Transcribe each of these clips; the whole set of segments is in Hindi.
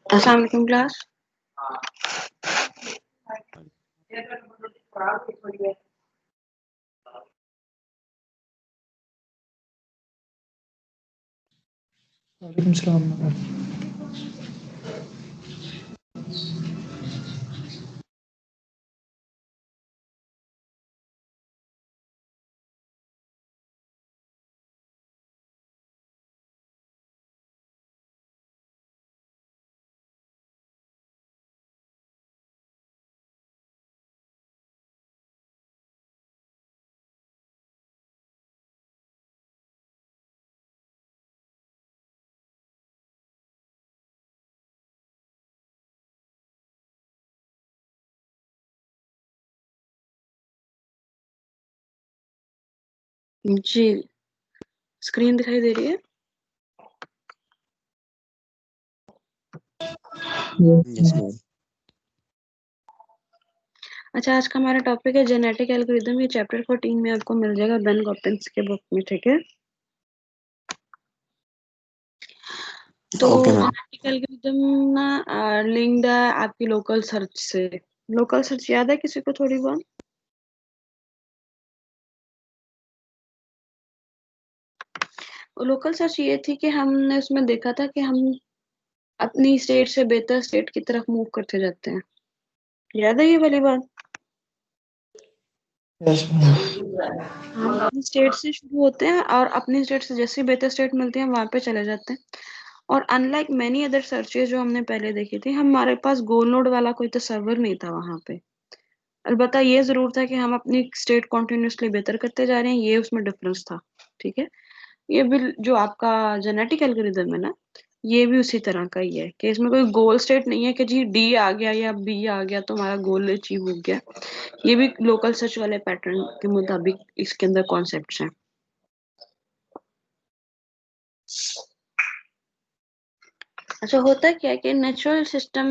अस्सलाम वालेकुम क्लास। वालेकुम सलाम। जी, स्क्रीन दिखाई दे रही है? Yes ma'am. अच्छा, आज का हमारा टॉपिक है जेनेटिक एल्गोरिदम। ये चैप्टर 14 में आपको मिल जाएगा बेन गॉपिन्स के बुक में, ठीक है? तो ओके मैम। जेनेटिक एल्गोरिदम ना लिंक्ड है आपकी लोकल सर्च से। लोकल सर्च याद है किसी को थोड़ी बहुत? लोकल सर्च ये थी कि हमने उसमें देखा था कि हम अपनी स्टेट से बेहतर स्टेट की तरफ मूव करते जाते हैं। याद है ये वाली बात? Yes ma'am. हम अपनी स्टेट से शुरू होते हैं और अपनी स्टेट से जैसे बेहतर स्टेट मिलती है वहां पे चले जाते हैं। और अनलाइक मैनी अदर सर्चेज जो हमने पहले देखी थी, हमारे पास गोल नोड वाला कोई तस्वर नहीं था वहां पे। अलबत्ता ये जरूर था कि हम अपनी स्टेट कॉन्टिन्यूसली बेहतर करते जा रहे हैं, ये उसमें डिफरेंस था। ठीक है, ये भी जो आपका जेनेटिक एल्गोरिदम है ना, ये भी उसी तरह का ही है कि इसमें कोई गोल स्टेट नहीं है कि जी डी आ गया या बी आ गया तो हमारा गोल अचीव हो गया। ये भी लोकल सर्च वाले पैटर्न के मुताबिक इसके अंदर कॉन्सेप्ट्स हैं। अच्छा, होता क्या है कि natural system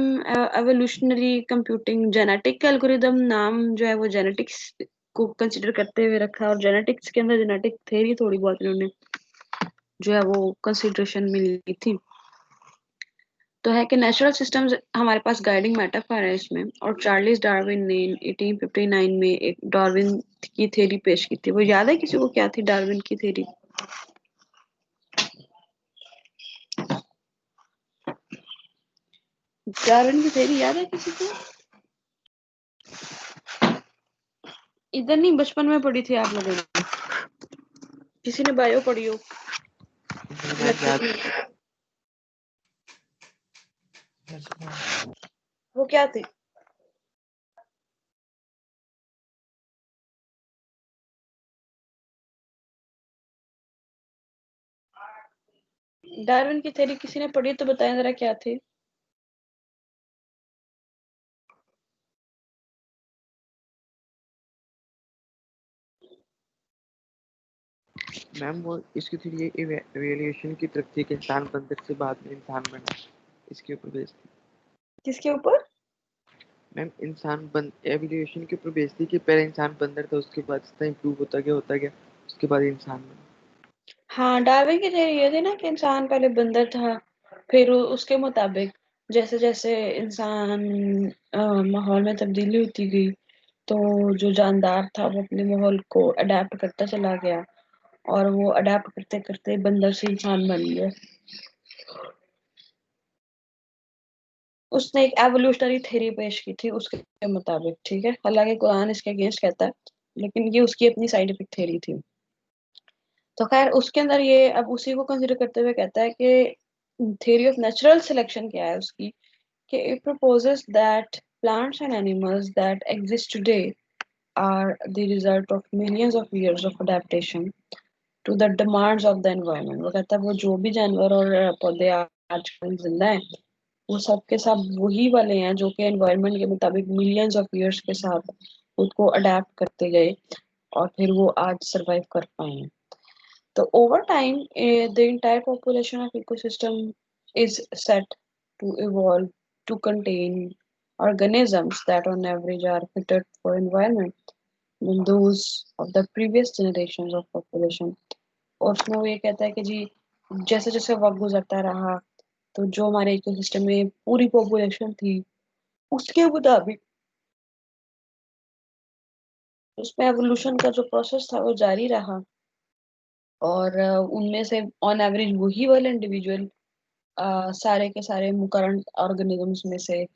evolutionary computing genetic algorithm नाम जो है वो जेनेटिक्स को कंसिडर करते हुए रखा है, और जेनेटिक्स के अंदर जेनेटिक थ्योरी थोड़ी बहुत इन्होंने जो है वो कंसिडरेशन में ली थी। तो है कि नेचुरल सिस्टम्स हमारे पास गाइडिंग मेटाफर है इसमें, और चार्ल्स डार्विन ने 1859 में एक डार्विन की थ्योरी पेश की थी। वो याद है किसी को क्या थी डार्विन की थ्योरी? डार्विन की थ्योरी याद है किसी को? इधर नहीं, बचपन में पढ़ी थी आप लोगों ने, किसी ने बायो पढ़ी हो? मैम याद। Yes ma'am. वो क्या थी? डार्विन की थ्योरी किसी ने पढ़ी तो बताएं जरा क्या थी? मैम वो इसकी थोड़ी इवैल्यूएशन की तरफ थी कि इंसान बंदर से बाद में इंसान बना, इसके ऊपर बेस्ड थी। किसके ऊपर? मैम इंसान बन एवोल्यूशन के ऊपर बेस्ड थी कि पहले इंसान बंदर था, उसके बाद इसका इम्प्रूव होता गया, उसके बाद इंसान बना। हाँ, डार्विन की थ्योरी ये थी ना कि इंसान पहले बंदर था, फिर उसके मुताबिक जैसे जैसे इंसान माहौल में तब्दीली होती गई, तो जो जानदार था वो अपने माहौल को अडेप्ट करता चला गया, और वो अडेप्ट करते करते बंदर से इंसान बन गया। उसने एक एवोल्यूशनरी थ्योरी पेश की थी उसके मुताबिक, ठीक है? हालांकि कुरान इसके अगेंस्ट कहता है, लेकिन ये उसकी अपनी साइंटिफिक थ्योरी थी। तो खैर उसके अंदर ये अब उसी को कंसिडर करते हुए कहता है कि थ्योरी ऑफ नेचुरल सिलेक्शन क्या है उसकी, कि it proposes that plants and animals that exist today are the result of millions of years of adaptation to the demands of the environment। वो कहता है वो जो भी जानवर और पौधे आजकल जिंदा हैं, वो सब के सब वही वाले हैं जो कि एनवायरनमेंट के मुताबिक मिलियंस ऑफ इयर्स के साथ खुद को अडेप्ट करते गए और फिर वो आज सरवाइव कर पाए हैं। So over time, the entire population of ecosystem is set to evolve to contain organisms that on average are fitted for environment than those of the previous generations of population। और उसमें वो ये कहता है कि जी जैसे जैसे वक्त गुजरता रहा, तो जो हमारे इकोसिस्टम में पूरी पॉपुलेशन थी उसके मुताबिक उसमें एवोल्यूशन का जो प्रोसेस था वो जारी रहा, और उनमें से ऑन एवरेज वही वाले इंडिविजुअल सारे के सारे करंट ऑर्गेनिजम्स में से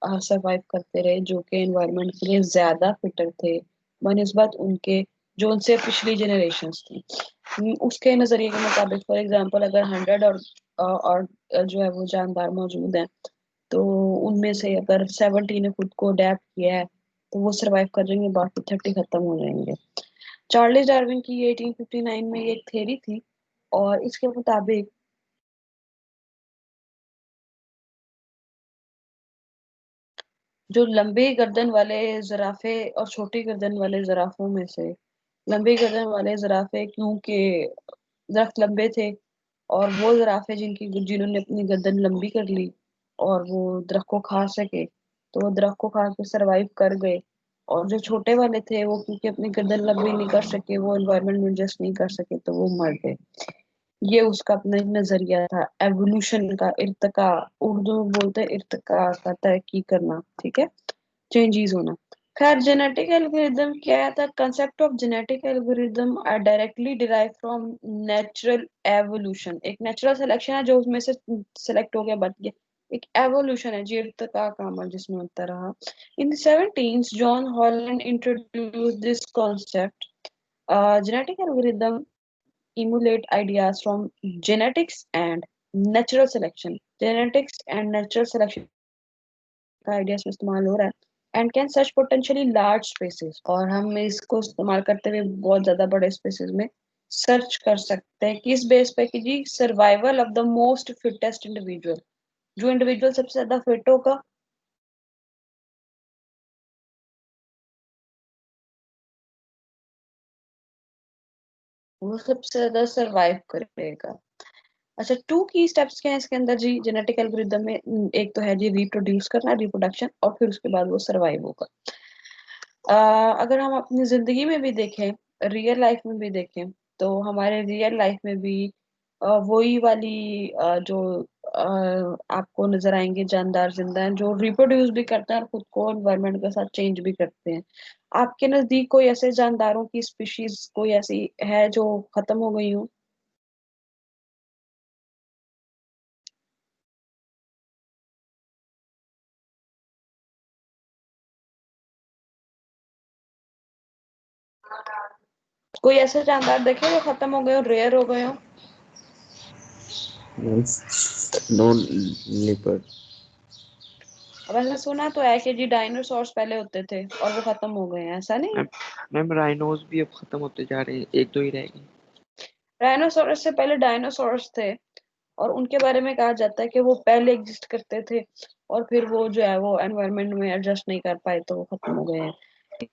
सरवाइव करते रहे जो कि एनवायरनमेंट के लिए ज्यादा फिटर थे बनिस्बत उनके जो उनसे पिछली जनरेशन्स थी। उसके नजरिए के मुताबिक फॉर एग्जांपल अगर 100 और जो है वो जानदार मौजूद हैं, तो उनमें से अगर 70 ने खुद को अडेप्ट किया है तो वो सरवाइव कर जाएंगे, बाकी 30 खत्म हो जाएंगे। चार्ल्स डार्विन की 1859 में ये एक थ्योरी थी, और इसके मुताबिक जो लंबे गर्दन वाले जराफे और छोटी गर्दन वाले जराफों में से लंबी गर्दन वाले जराफे क्योंकि दरख्त लंबे थे, और वो जराफे जिन्होंने अपनी गर्दन लंबी कर ली और वो दरख्त को खा सके, तो वो दरख्त को खा के सरवाइव कर गए। और जो छोटे वाले थे वो क्योंकि अपनी गर्दन लंबी नहीं कर सके, वो एनवायरनमेंट में एडजस्ट नहीं कर सके, तो वो मर गए। ये उसका अपना एक नजरिया था एवोल्यूशन का, इर्तिका, उर्दू में बोलते हैं इर्तिका का तरक्की करना, ठीक है, चेंजेस होना। खैर जेनेटिक एल्गोरिदम क्या है? The concept of genetic algorithm are directly derive from natural evolution. एक नेचुरल सिलेक्शन है जो उसमें से सिलेक्ट हो गया, बच गया। एक एवोल्यूशन है जी, इर्तिका का अमल जिसमें होता रहा। In the 17th John Holland introduce this concept. Genetic algorithm emulate ideas from genetics and natural selection. Genetics and natural selection का आइडियाज में इस्तेमाल हो रहा है and can search potentially large spaces, और हम इसको इस्तेमाल करते हुए बहुत ज्यादा बड़े स्पेसेस में सर्च कर सकते हैं। किस बेस पे? कि जी survival of the most fittest individual, जो इंडिविजुअल सबसे ज्यादा फिट होगा वो सबसे ज्यादा सरवाइव करेगा। अच्छा, टू की स्टेप्स क्या है इसके अंदर जी जेनेटिक एल्गोरिदम में? एक तो है जी रिप्रोड्यूस करना, रिप्रोडक्शन, और फिर उसके बाद वो सरवाइव होगा। अगर हम अपनी जिंदगी में भी देखें, रियल लाइफ में भी देखें, तो हमारे रियल लाइफ में भी वही वाली जो आपको नजर आएंगे जानदार जिंदा हैं जो रिप्रोड्यूस भी करते हैं और खुद को एनवायरनमेंट के साथ चेंज भी करते हैं। आपके नजदीक कोई ऐसे जानदारों की स्पीशीज कोई ऐसी है जो खत्म हो गई हो? कोई ऐसे जानदार देखे जो खत्म हो गए हो, रेयर हो गए हो? No leopard. अब ऐसा सुना तो है कि जी डायनासोर्स पहले होते थे और वो खत्म हो गए हैं, ऐसा नहीं है? मैम राइनोस भी अब खत्म होते जा रहे हैं, एक दो ही रह गए। डायनासोरस से पहले डायनासोर्स थे, और उनके बारे में कहा जाता है कि वो पहले एग्जिस्ट करते थे, और फिर वो जो है वो एनवायरनमेंट में एडजस्ट नहीं कर पाए तो वो खत्म हो गए हैं।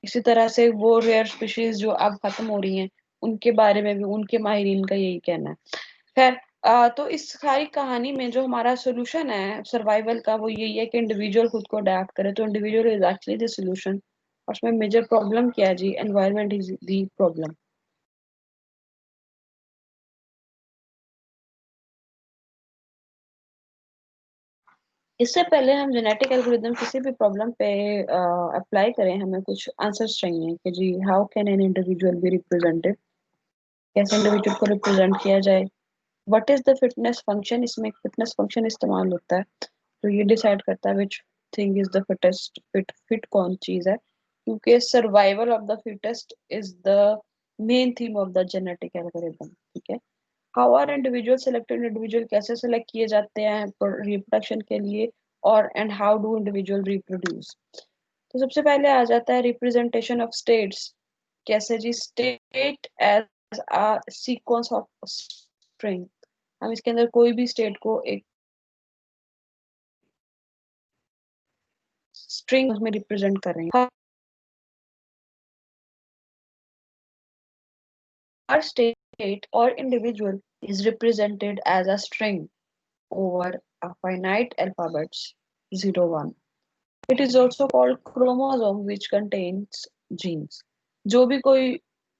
इसी तरह से वो रेयर स्पीशीज जो अब खत्म हो रही हैं उनके बारे में भी उनके माहिरीन का यही कहना है। खैर, तो इस सारी कहानी में जो हमारा सोल्यूशन है सर्वाइवल का वो यही है कि इंडिविजुअल खुद को अडेप्ट करे, तो individual is actually the solution. और उसमें मेजर प्रॉब्लम क्या है जी? Environment is the problem. इससे पहले हम जेनेटिक एल्गोरिदम किसी भी प्रॉब्लम पे अप्लाई करें, हमें कुछ आंसर्स चाहिए कि जी how can an individual be represented, कैसे इंडिविजुअल को रिप्रेजेंट किया जाए, what is the fitness function, इसमें एक फिटनेस फंक्शन इस्तेमाल होता है तो ये डिसाइड करता है which thing is the fittest, fit कौन चीज है, क्योंकि survival of the fittest is the main theme of the genetic algorithm, ठीक है। How are individual selected, individual कैसे सेलेक्ट किए जाते हैं रिप्रोडक्शन के लिए, और and how do individual reproduce? तो सबसे पहले आ जाता है रिप्रेजेंटेशन ऑफ स्टेट्स। कैसे जी? State as a sequence of string, हम इसके अंदर कोई भी स्टेट को एक स्ट्रिंग में रिप्रेजेंट कर रहे हैं। हर स्टेट और individual is represented as a string over a finite alphabets 0 1. It is also called chromosome which contains genes. जो भी कोई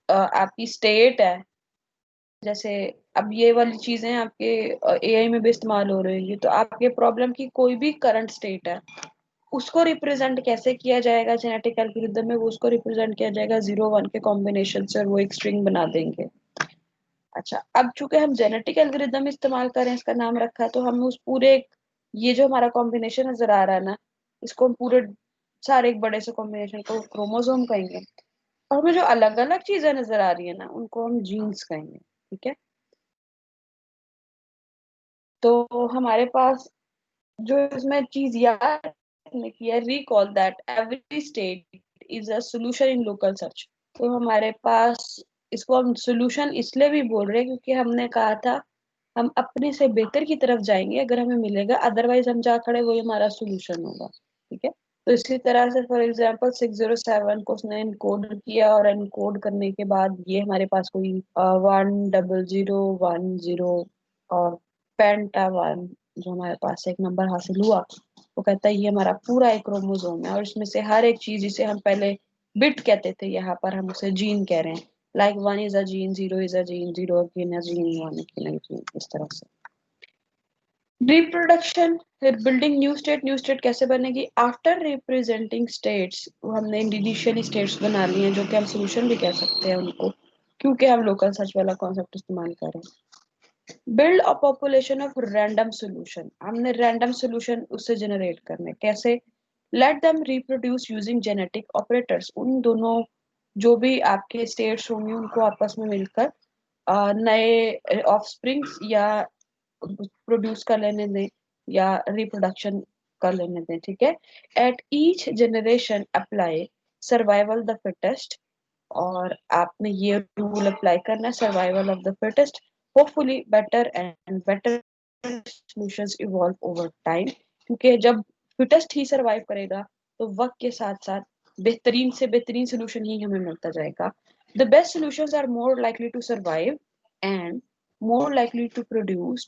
आपकी स्टेट है, जैसे अब ये वाली चीजें आपके एआई में भी इस्तेमाल हो रही है, तो आपके प्रॉब्लम की कोई भी करंट स्टेट है उसको रिप्रेजेंट कैसे किया जाएगा जेनेटिक एल्गोरिदम में, वो उसको रिप्रेजेंट किया जाएगा 0 1 के कॉम्बिनेशन से और वो एक स्ट्रिंग बना देंगे। अच्छा, अब चूंकि हम जेनेटिक एल्गोरिदम इस्तेमाल करें, इसका नाम रखा है, तो हम उस पूरे ये जो हमारा कॉम्बिनेशन नजर आ रहा है ना, इसको हम पूरे सारे एक बड़े से कॉम्बिनेशन को क्रोमोसोम कहेंगे, और हमें जो अलग अलग चीजें नजर आ रही है ना उनको हम जीन्स कहेंगे। ठीक है, तो हमारे पास जो इसमें चीज याद रखने की है, recall that every state is a solution in local search. तो हमारे पास इसको हम सोल्यूशन इसलिए भी बोल रहे हैं क्योंकि हमने कहा था हम अपने से बेहतर की तरफ जाएंगे अगर हमें मिलेगा, अदरवाइज हम जहाँ खड़े वही हमारा सोल्यूशन होगा। ठीक है, तो इसी तरह से फॉर एग्जांपल 607 को उसने इनकोड किया और इनकोड करने के बाद ये हमारे पास कोई 10010 और पेंटा 1 जो हमारे पास एक नंबर हासिल हुआ, वो कहता है ये हमारा पूरा एक क्रोमोसोम है और इसमें से हर एक चीज, जिसे हम पहले बिट कहते थे, यहाँ पर हम उसे जीन कह रहे हैं। Like 1 is a gene, 0 is a gene, 0 again a gene, 1 again a gene, इस तरह से। रिप्रोडक्शन, फिर बिल्डिंग न्यू स्टेट कैसे बनेगी आफ्टर रिप्रेजेंटिंग स्टेट्स। हमने इनिशियली स्टेट्स बना ली हैं जो कि हम सोल्यूशन भी कह सकते हैं उनको, क्योंकि हम लोकल सर्च वाला कॉन्सेप्ट इस्तेमाल कर रहे हैं। Build a population of random solution, हमने रैंडम सोल्यूशन उससे जनरेट करने कैसे। Let them reproduce using genetic operators, उन दोनों जो भी आपके स्टेट्स होंगे उनको आपस में मिलकर नए ऑफस्प्रिंग्स या प्रोड्यूस कर लेने दें या रिप्रोडक्शन कर लेने दें। ठीक है, at each generation apply survival the fittest, और आपने ये रूल अप्लाई करना है, survival of the fittest, hopefully better and better solutions evolve over time, क्योंकि जब फिटेस्ट ही सर्वाइव करेगा तो वक्त के साथ साथ बेहतरीन से बेहतरीन सोल्यूशन ही हमें मिलता जाएगा। The best solutions are more likely to survive and more likely to produce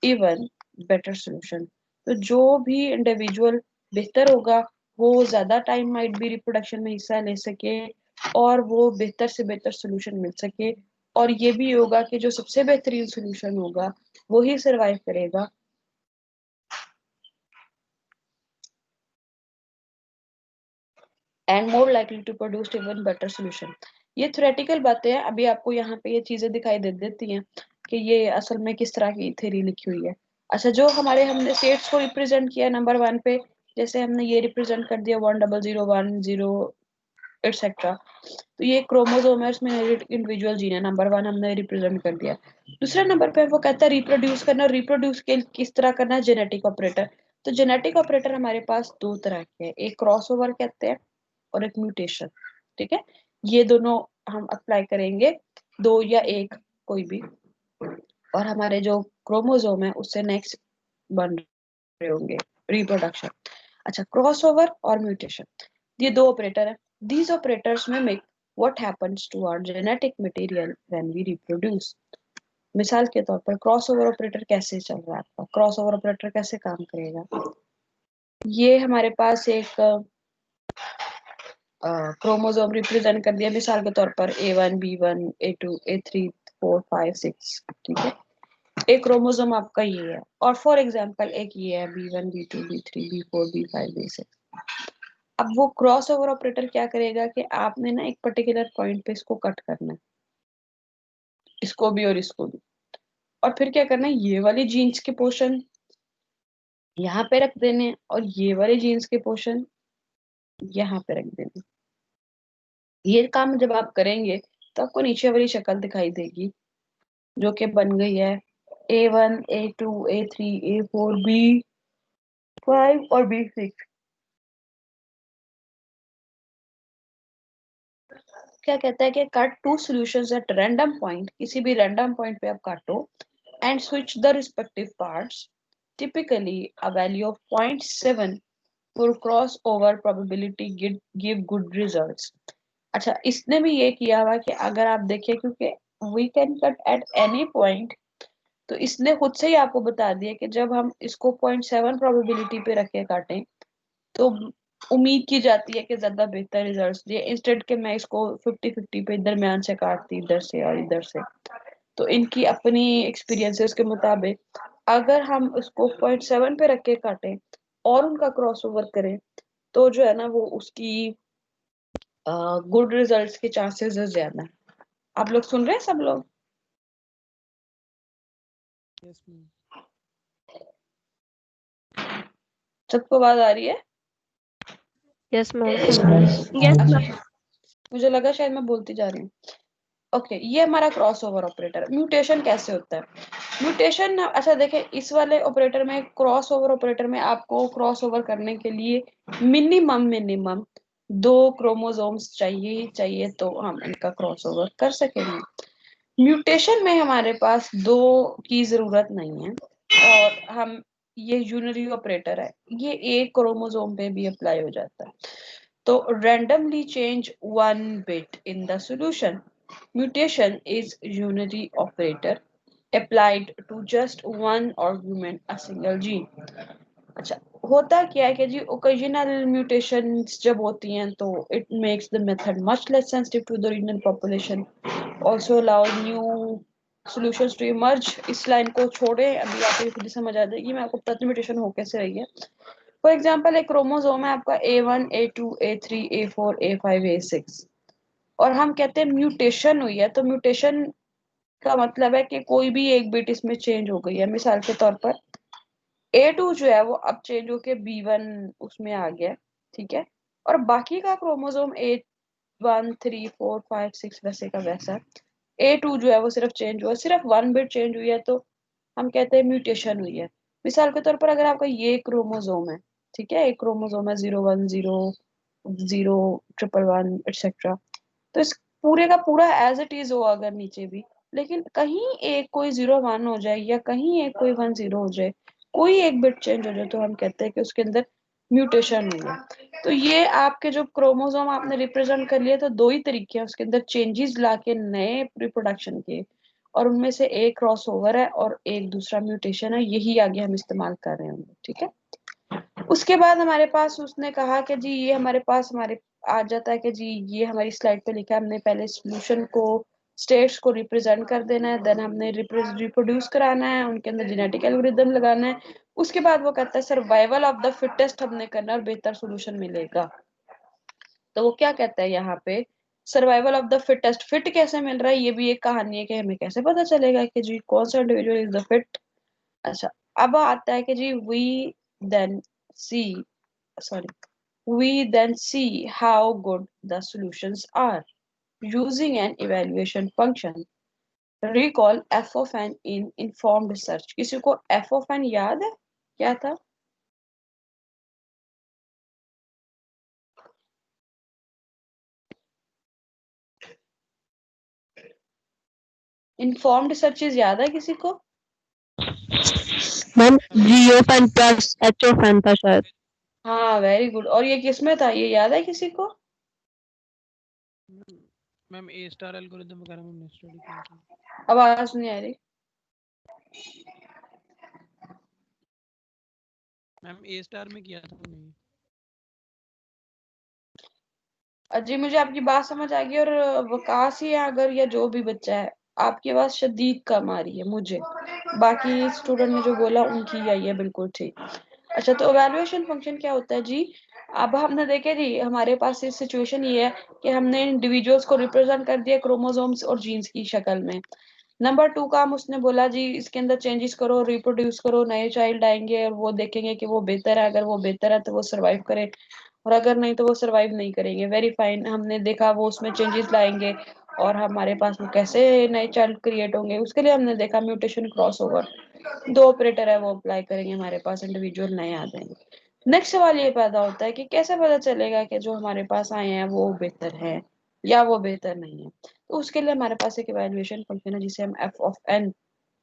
even better solution. तो जो भी इंडिविजुअल बेहतर होगा वो ज्यादा टाइम माइट भी रिप्रोडक्शन में हिस्सा ले सके और वो बेहतर से बेहतर सोल्यूशन मिल सके, और ये भी होगा कि जो सबसे बेहतरीन सोल्यूशन होगा वो ही सरवाइव करेगा। And more likely to produce even better solution. ये थ्योरेटिकल बातें हैं, अभी आपको यहाँ पे ये चीजें दिखाई दे देती हैं कि ये असल में किस तरह की थ्योरी लिखी हुई है। अच्छा, जो हमने स्टेट्स को रिप्रेजेंट किया नंबर 1 पे, जैसे हमने ये रिप्रेजेंट कर दिया 10010 एटसेट्रा, तो ये क्रोमोसोम है, उसमें इंडिविजुअल जीन है, नंबर 1 हमने रिप्रेजेंट कर दिया। दूसरे नंबर पे वो कहता है रिप्रोड्यूस करना, रिप्रोड्यूस के किस तरह करना है, जेनेटिक ऑपरेटर। तो जेनेटिक ऑपरेटर हमारे पास दो तरह के हैं, एक क्रॉसओवर कहते हैं और एक म्यूटेशन। ठीक है, ये दोनों हम अप्लाई करेंगे, दो या एक कोई भी, और हमारे जो क्रोमोसोम है उससे नेक्स्ट बन रहे होंगे रिप्रोडक्शन। अच्छा, क्रॉसओवर और म्यूटेशन, ये दो ऑपरेटर है। These operators mimic what happens to our genetic material when we reproduce. मिसाल के तौर पर क्रॉसओवर ऑपरेटर कैसे चल रहा है आपका, क्रॉसओवर ऑपरेटर कैसे काम करेगा। ये हमारे पास एक क्रोमोसोम रिप्रेजेंट कर दिया, मिसाल के तौर पर A1 B1 A2 A3 4 5 6। ठीक है, एक क्रोमोसोम आपका ये है, और फॉर एग्जांपल एक ये है B1 B2 B3 B4 B5 B6। अब वो क्रॉस ओवर ऑपरेटर क्या करेगा कि आपने ना एक पर्टिकुलर पॉइंट पे इसको कट करना है, इसको भी और इसको भी, और फिर क्या करना है, ये वाली जीन्स के पोर्शन यहाँ पे रख देने और ये वाले जीन्स के पोर्शन यहाँ पे रख देने। ये काम जब आप करेंगे तो आपको नीचे वाली शक्ल दिखाई देगी जो कि बन गई है A1 A2 A3 A4 B5 और B6। क्या कहता है कि cut two solutions at random point, किसी भी रैंडम पॉइंट पे आप काटो, and switch the respective parts, typically a value of 0.7 for cross over probability give good results. अच्छा, इसने भी ये किया हुआ कि अगर आप देखिए, क्योंकि we can cut at any point, तो इसने खुद से ही आपको बता दिया कि जब हम इसको 0.7 प्रोबेबिलिटी पे रख के काटें तो उम्मीद की जाती है कि ज्यादा बेहतर रिजल्ट्स दिए, इंस्टेड के मैं इसको 50-50 पे दरमियान से काटती, इधर से और इधर से। तो इनकी अपनी एक्सपीरियंसेस के मुताबिक अगर हम उसको 0.7 पे रख के काटें और उनका क्रॉस ओवर करें तो जो है ना वो उसकी गुड रिजल्ट्स के चांसेस ज्यादा है। आप लोग सुन रहे हैं सब लोग? Yes ma'am. सबको आवाज आ रही है? Yes ma'am. Yes ma'am. अच्छा, मुझे लगा शायद मैं बोलती जा रही हूँ। ओके, ये हमारा क्रॉस ओवर ऑपरेटर। म्यूटेशन कैसे होता है? म्यूटेशन, अच्छा देखें, इस वाले ऑपरेटर में, क्रॉस ओवर ऑपरेटर में आपको क्रॉस ओवर करने के लिए मिनिमम 2 क्रोमोसोम्स चाहिए ही चाहिए, तो हम इनका क्रॉस ओवर कर सकेंगे। म्यूटेशन में हमारे पास 2 की जरूरत नहीं है, और हम, ये यूनरी ऑपरेटर है, ये एक क्रोमोसोम पे भी अप्लाई हो जाता है। तो randomly change one bit in the solution. Mutation is unary operator applied to just one argument, a single gene. अच्छा, होता क्या है कि जी ओकेजनल म्यूटेशंस जब होती हैं तो it makes the method much less sensitive to the regional population, also allow new solutions to emerge. इस लाइन को छोड़े, अभी आपको खुद ही समझ आ जाएगी मैं आपको बताती हूँ म्यूटेशन हो कैसे रही है। फॉर एग्जाम्पल, एक क्रोमोसोम है आपका A1 A2 A3 A4 A5 A6, और हम कहते हैं म्यूटेशन हुई है, तो म्यूटेशन का मतलब है कि कोई भी एक बिट इसमें चेंज हो गई है। मिसाल के तौर पर A2 जो है वो अब चेंज होके B1 उसमें आ गया, ठीक है, और बाकी का क्रोमोसोम A1 3 4 5 6 वैसे का वैसा, A2 जो है वो सिर्फ चेंज हुआ, सिर्फ 1 बिट चेंज हुई है, तो हम कहते हैं म्यूटेशन हुई है। मिसाल के तौर पर अगर आपका ये क्रोमोसोम है, ठीक है, एक क्रोमोसोम है 0 1 0 0 1 1 एक्सेट्रा, तो इस पूरे का पूरा एज इट इज हो अगर नीचे भी, लेकिन कहीं एक कोई 0 1 हो जाए या कहीं एक कोई 1 0 हो जाए, कोई एक बिट चेंज हो जाए, तो हम कहते हैं कि उसके अंदर म्यूटेशन हुई है। तो ये आपके जो क्रोमोसोम आपने रिप्रेजेंट कर लिया, तो 2 ही तरीके हैं उसके अंदर चेंजेस लाके नए रिप्रोडक्शन के, और उनमें से एक क्रॉस ओवर है और एक दूसरा म्यूटेशन है, यही आगे हम इस्तेमाल कर रहे होंगे, ठीक है। उसके बाद हमारे पास उसने कहा कि जी ये हमारे पास हमारे आ जाता है कि जी ये हमारी स्लाइड पे लिखा है, हमने पहले सॉल्यूशन को, स्टेट्स को रिप्रेजेंट कर देना है, देन हमने रिप्रोड्यूस कराना है, उनके अंदर जेनेटिक एल्गोरिदम लगाना है। उसके बाद वो कहता है सर्वाइवल ऑफ द फिटेस्ट हमने करना है और बेहतर सोल्यूशन मिलेगा। तो वो क्या कहता है यहाँ पे, survival of the fittest. Fit कैसे मिल रहा है, ये भी एक कहानी है कि हमें कैसे पता चलेगा कि जी कौन सा इंडिविजुअल इज द फिट। अच्छा, अब आता है कि जी then C sorry we then see how good the solutions are using an evaluation function. Recall f of n in informed research. किसी को f of n याद है क्या था? इन्फॉर्म्ड सर्चेज याद है किसी को? Ma'am G of N plus H of N था शायद। हाँ, वेरी गुड। और ये किसमें था, ये याद है किसी को? मैम ए स्टार एल्गोरिथम वगैरह में हमने स्टडी किया था। आवाज नहीं आ रही। मैम ए स्टार में किया था हमने। जी मुझे आपकी बात समझ आ गई, और वकास ही है अगर, या जो भी बच्चा है, आपकी आवाज शदीद कम आ रही है मुझे, बाकी स्टूडेंट ने जो बोला उनकी आई है बिल्कुल ठीक। अच्छा, तो इवैल्यूएशन फंक्शन क्या होता है जी? अब हमने देखे जी, हमारे पास इस सिचुएशन ये है कि हमने इंडिविजुअल्स को रिप्रेजेंट कर दिया क्रोमोसोम्स और जीन्स की शक्ल में। नंबर 2 काम उसने बोला जी इसके अंदर चेंजेस करो, रिप्रोड्यूस करो, नए चाइल्ड आएंगे और वो देखेंगे कि वो बेहतर है, अगर वो बेहतर है तो वो सर्वाइव करे, और अगर नहीं तो वो सर्वाइव नहीं करेंगे। वेरी फाइन, हमने देखा वो उसमें चेंजेस लाएंगे और हमारे पास वो कैसे नए चाइल्ड क्रिएट होंगे, उसके लिए हमने देखा म्यूटेशन क्रॉस ओवर, 2 ऑपरेटर है वो अप्लाई करेंगे, हमारे पास इंडिविजुअल नए आ जाएंगे। नेक्स्ट सवाल ये पैदा होता है कि कैसे पता चलेगा कि जो हमारे पास आए हैं वो बेहतर है या वो बेहतर नहीं है। तो उसके लिए हमारे पास एक इवैल्यूएशन फंक्शन है जिसे हम एफ ऑफ एन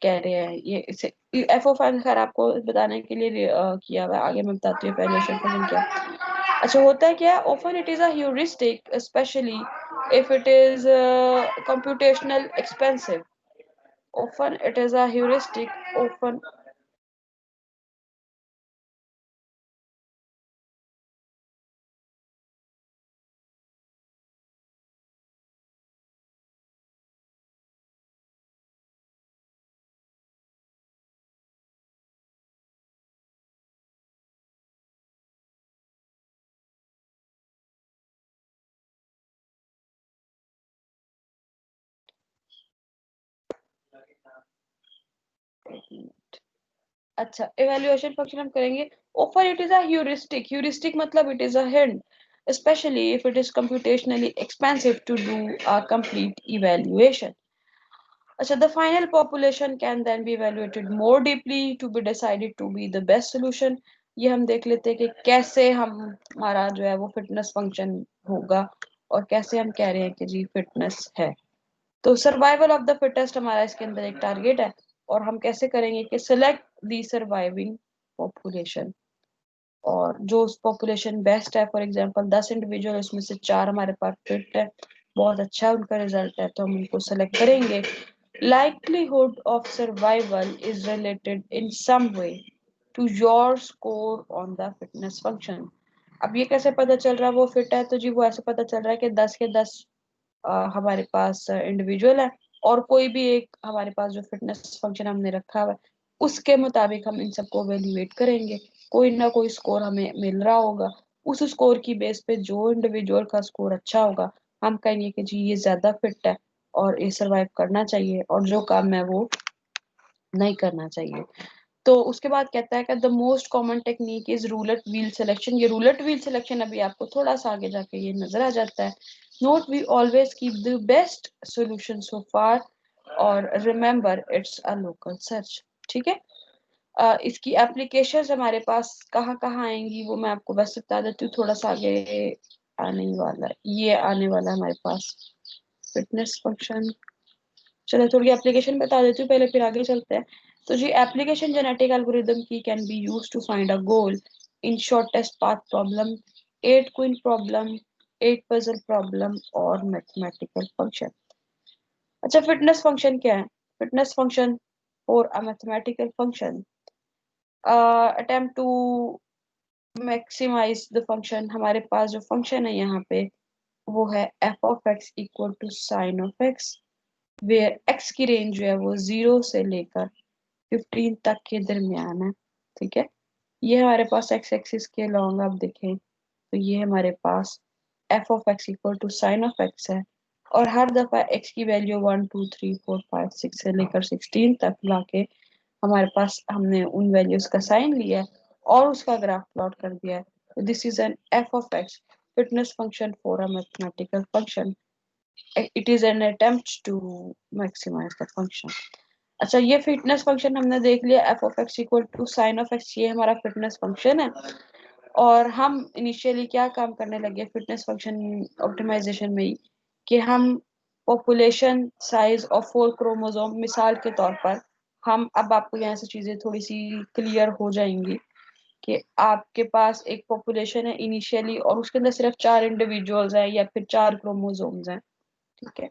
कह रहे हैं। ये इसे एफ ऑफ एन खैर आपको बताने के लिए किया हुआ है, आगे मैं बताती हूँ इवैल्यूएशन फंक्शन क्या है। अच्छा, होता है क्या, often it is a heuristic, especially if it is computational expensive. Often it is a heuristic, often एक मिनट। अच्छा, इवेल्युएशन फंक्शन हम करेंगे। Offer it is a heuristic. Heuristic मतलब it is a hint, especially if it is computationally expensive to do a complete evaluation. अच्छा, the final population can then be evaluated more deeply to be decided to be the best solution. ये हम देख लेते हैं कि कैसे हमारा जो है वो फिटनेस फंक्शन होगा और कैसे हम कह रहे हैं कि जी फिटनेस है। तो सर्वाइवल ऑफ द फिटेस्ट हमारा इसके अंदर एक टारगेट है, और हम कैसे करेंगे कि सिलेक्ट द सर्वाइविंग पॉपुलेशन, और जो पॉपुलेशन बेस्ट है, फॉर एग्जांपल 10 इंडिविजुअल, उसमें से 4 हमारे पास फिट है, बहुत अच्छा उनका रिजल्ट है, तो हम उनको सेलेक्ट करेंगे। likelihood of survival is related in some way to your score on the fitness function. अब ये कैसे पता चल रहा है वो फिट है, तो जी वो ऐसे पता चल रहा है कि 10 के 10 हमारे पास इंडिविजुअल है, और कोई भी एक हमारे पास जो फिटनेस फंक्शन हमने रखा हुआ है उसके मुताबिक हम इन सबको वैल्यूएट करेंगे। कोई ना कोई स्कोर हमें मिल रहा होगा, उस स्कोर की बेस पे जो इंडिविजुअल का स्कोर अच्छा होगा हम कहेंगे कि जी ये ज्यादा फिट है और ये सरवाइव करना चाहिए, और जो काम है वो नहीं करना चाहिए। तो उसके बाद कहता है कि the most common technique is roulette wheel selection. ये रूलेट व्हील सिलेक्शन अभी आपको थोड़ा सा आगे जाके ये नजर आ जाता है। Note we always keep the best solution so far, और remember it's a local search. ठीक है। इसकी एप्लीकेशंस हमारे पास कहाँ कहाँ आएंगी वो मैं आपको बस बता देती हूँ, थोड़ा सा आगे आने वाला है, ये आने वाला है हमारे पास फिटनेस फंक्शन। चलो थोड़ी एप्लीकेशन बता देती हूँ पहले, फिर आगे चलते हैं। तो जी एप्लीकेशन जेनेटिक एल्गोरिदम की can be use to find a goal in shortest path problem, 8 queen problem, 8 puzzle problem और मैथमेटिकल फंक्शन। अच्छा, फिटनेस फंक्शन क्या है? फिटनेस फंक्शन और a mathematical function attempt to maximise the function. हमारे पास जो फंक्शन है यहाँ पे वो है F of X equal to sine of X, where X की रेंज जो है वो 0 से लेकर 15 तक के दरमियान है। ठीक है, ये हमारे पास एक्स एक्सिस के लॉन्ग आप देखें तो ये हमारे पास F of X equal to sine of X है, और हर दफा एक्स की वैल्यू 1 2 3 4 5 6 से लेकर 16 तक लाके हमारे पास हमने उन वैल्यूज का साइन लिया है और उसका ग्राफ प्लॉट कर दिया है। तो this is an F of X fitness function for a mathematical function. It is an attempt to maximise the function. अच्छा, ये फिटनेस फंक्शन हमने देख लिया, F of X equal to sine of X, ये हमारा फिटनेस फंक्शन है। और हम इनिशियली क्या काम करने लगे फिटनेस फंक्शन ऑप्टिमाइजेशन में ही, कि हम पॉपुलेशन साइज और 4 क्रोमोसोम मिसाल के तौर पर, हम अब आपको यहाँ से चीजें थोड़ी सी क्लियर हो जाएंगी कि आपके पास एक पॉपुलेशन है इनिशियली और उसके अंदर सिर्फ 4 इंडिविजुअल्स हैं या फिर 4 क्रोमोसोम्स हैं। ठीक है,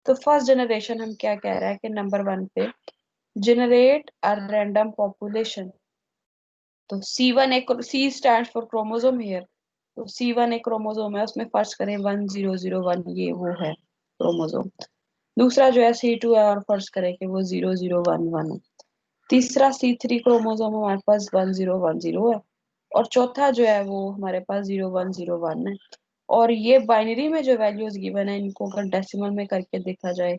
तो फर्स्ट जनरेशन हम क्या कह रहा है कि नंबर 1 पे generate a random population। तो C1 एक C stands for chromosome here, तो C1 एक क्रोमोसोम है, उसमें फर्ज करें 1001 ये वो है क्रोमोसोम। दूसरा जो है C2 है और फर्ज करें कि वो 0011 है। तीसरा C3 क्रोमोसोम हमारे पास 1010 है, और चौथा जो है वो हमारे पास 0101 है। और ये बाइनरी में जो वैल्यूज गिवन है इनको अगर डेसिमल में करके देखा जाए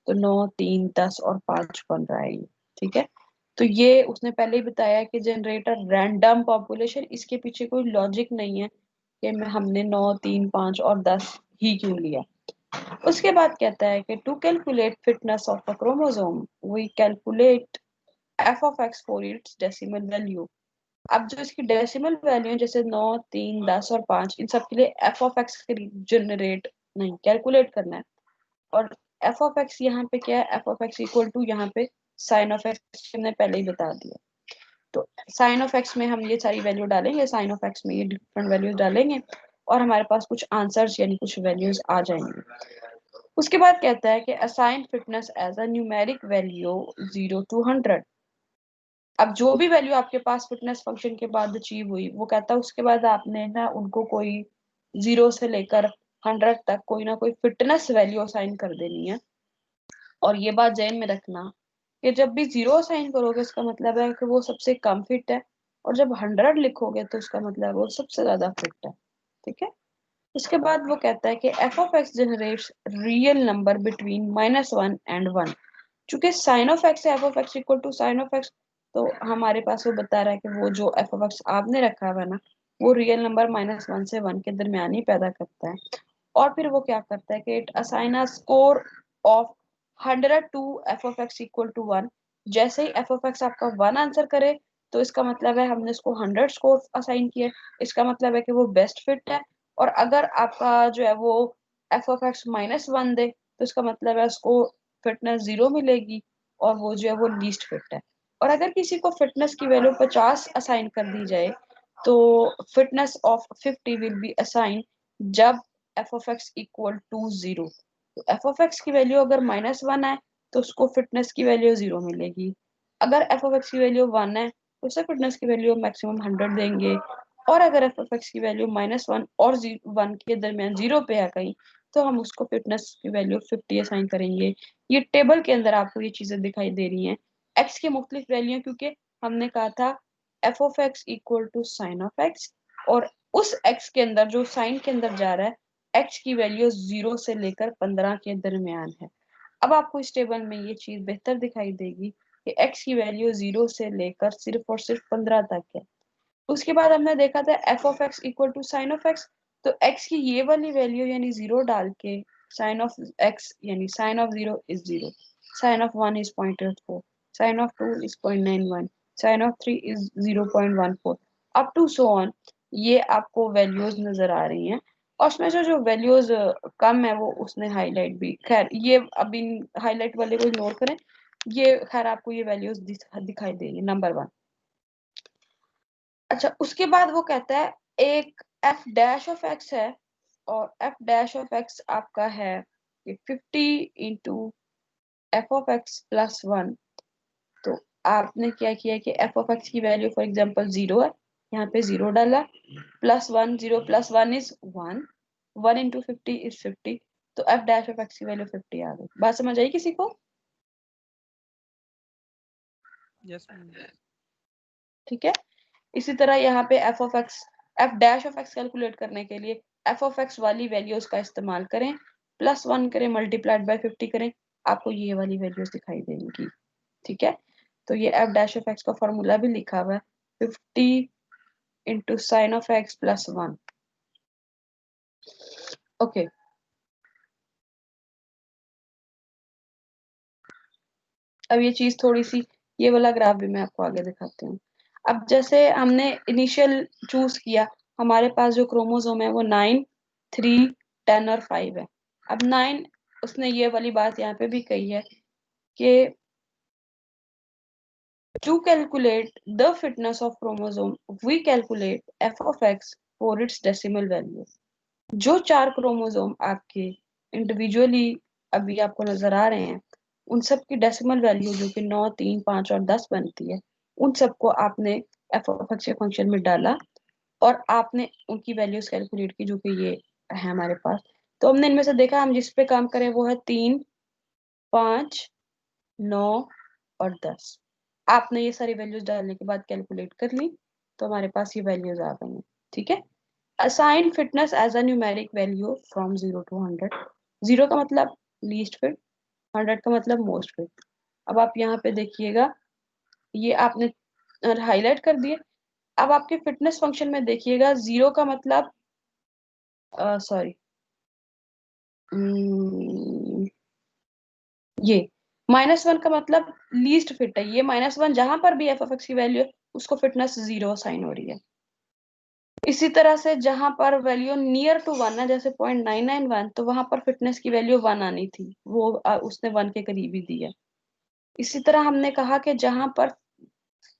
तो 9 3 10 और 5 बन रहा है। ठीक है, तो ये उसने पहले ही बताया कि जनरेटर रैंडम पॉपुलेशन, इसके पीछे कोई लॉजिक नहीं है कि हमने 9 3 5 और 10 ही क्यों लिया। उसके बाद कहता है कि to calculate fitness of a chromosome we calculate F of X for its decimal value. अब जो इसकी डेसिमल वैल्यू है जैसे 9 3 10 और 5, इन सब के लिए एफ ऑफ एक्स जनरेट नहीं कैलकुलेट करना है। और एफ ऑफ एक्स यहाँ पे क्या है, F of X equal to यहाँ पे साइन ऑफ एक्स हमने पहले ही बता दिया। तो साइन ऑफ एक्स में हम ये सारी वैल्यू डालेंगे, साइन ऑफ एक्स में ये डिफरेंट वैल्यूज डालेंगे और हमारे पास कुछ आंसर्स यानी कुछ वैल्यूज आ जाएंगे। उसके बाद कहता है कि assign fitness as a numeric value 0 to 100। अब जो भी वैल्यू आपके पास फिटनेस फंक्शन के बाद अचीव हुई वो कहता है उसके बाद आपने ना उनको कोई 0 से लेकर 100 तक कोई ना कोई फिटनेस वैल्यू असाइन कर देनी है। और ये बात ध्यान में रखना कि जब भी 0 असाइन करोगे इसका मतलब है कि वो सबसे कम फिट है, और जब 100 लिखोगे तो उसका मतलब है वो सबसे ज्यादा फिट है। ठीक है, उसके बाद वो कहता है कि F of X generates real number between -1 and 1। चूंकि साइन ऑफ एक्स है F of X equal to sine of X, तो हमारे पास वो बता रहा है कि वो जो एफ ऑफ एक्स आपने रखा हुआ है ना, वो रियल नंबर -1 से 1 के दरमियान ही पैदा करता है। और फिर वो क्या करता है कि it assign a score of 100 to F of X equal to 1। जैसे ही एफ ऑफ एक्स आपका 1 आंसर करे, तो इसका मतलब है हमने इसको 100 स्कोर असाइन किया, इसका मतलब है कि वो बेस्ट फिट है। और अगर आपका जो है वो एफ ऑफ एक्स -1 दे, तो इसका मतलब है उसको फिटनेस 0 मिलेगी और वो जो है वो लीस्ट फिट है। और अगर किसी को फिटनेस की वैल्यू 50 असाइन कर दी जाए, तो fitness of 50 will be assign जब F of X equal to 0। तो एफ ऑफ एक्स की वैल्यू अगर -1 है, तो उसको फिटनेस की वैल्यू 0 मिलेगी। अगर एफ ऑफ एक्स की वैल्यू 1 है, तो उसे फिटनेस की वैल्यू मैक्सिमम 100 देंगे। और अगर एफ ऑफ एक्स की वैल्यू -1 और 1 के दरमियान 0 पे है कहीं, तो हम उसको फिटनेस की वैल्यू 50 असाइन करेंगे। ये टेबल के अंदर आपको ये चीजें दिखाई दे रही हैं। एक्स की मुख्तलिफ वैल्यू, क्योंकि हमने कहा था F of X equal to sine of X, और उस एक्स के अंदर जो साइन के अंदर जा रहा है, एक्स की वैल्यू 0 से लेकर 15 के दरमियान है। अब आपको इस टेबल में ये चीज बेहतर दिखाई देगी कि एक्स की वैल्यू 0 से लेकर सिर्फ और सिर्फ 15 तक है। उसके बाद हमने देखा था F of X equal to sine of X, तो एक्स की ये वाली वैल्यू यानी 0 डाल के साइन ऑफ एक्स यानी sine of 0 is 0, sine of 1 is 0.84, sine of 2 is 0.91, sine of 3 is 0.14, up to so on. ये आपको वैल्यूज नजर आ रही हैं। और उसमें जो जो वैल्यूज कम है वो उसने हाईलाइट भी, खैर ये अभी हाईलाइट वाले को इग्नोर करें, ये खैर आपको ये वैल्यूज दिखाई देंगी नंबर 1। अच्छा, उसके बाद वो कहता है एक एफ डैश ऑफ एक्स है, और एफ डैश ऑफ एक्स आपका है 50 into F of x plus 1। तो आपने क्या किया कि एफ ऑफ एक्स की वैल्यू फॉर एग्जांपल 0 है, यहाँ पे 0 डाला, +1 0 + 1 इज 1, 1 इंटू 50 इज 50, तो एफ डैश ऑफ एक्स की वैल्यू 50 आ गई। बात समझ आई किसी को? Yes ma'am. ठीक है। इसी तरह यहाँ पे F dash of x calculate करने के लिए एफ ऑफ एक्स वाली वैल्यूज का इस्तेमाल करें, +1 करें, मल्टीप्लाइड बाय 50 करें, आपको ये वाली वैल्यूज दिखाई देंगी। ठीक है। तो ये एफ डैश ऑफ एक्स का फॉर्मूला भी लिखा हुआ है, 50 into sine of x plus 1। Okay, अब ये चीज थोड़ी सी, ये वाला ग्राफ भी मैं आपको आगे दिखाती हूँ। अब जैसे हमने इनिशियल चूज किया, हमारे पास जो क्रोमोसोम है वो 9, 3, 10 और 5 है। अब 9, उसने ये वाली बात यहाँ पे भी कही है कि to calculate the fitness of chromosome we calculate F of X for its decimal value. जो 4 क्रोमोसोम आपके इंडिविजुअली अभी आपको नजर आ रहे हैं, उन सब की डेसिमल वैल्यू जो कि 9, 3, 5 और 10 बनती है, उन सबको आपने एफ ऑफ एक्स के फंक्शन में डाला और आपने उनकी वैल्यूज कैलकुलेट की, जो कि ये है हमारे पास। तो हमने इनमें से देखा, हम जिस पे काम करें वो है 3, 5, 9 और 10। आपने ये सारी वैल्यूज डालने के बाद कैलकुलेट कर ली, तो हमारे पास ये वैल्यूज आ गई हैं। ठीक है। Assign fitness as a numeric value from 0 to 100। 0 का मतलब लीस्ट फिट, 100 का मतलब मोस्ट फिट। अब आप यहाँ पे देखिएगा, ये आपने हाईलाइट कर दिए। अब आपके फिटनेस फंक्शन में देखिएगा, 0 का मतलब सॉरी, ये -1 का मतलब लीस्ट फिट है। ये -1 जहां पर भी एफ ऑफ एक्स की वैल्यू है, उसको फिटनेस 0 साइन हो रही है। इसी तरह से जहां पर वैल्यू नियर टू 1 है, जैसे 0.991, तो वहां पर फिटनेस की वैल्यू 1 आनी थी, वो उसने 1 के करीब ही दी है। इसी तरह हमने कहा कि जहां पर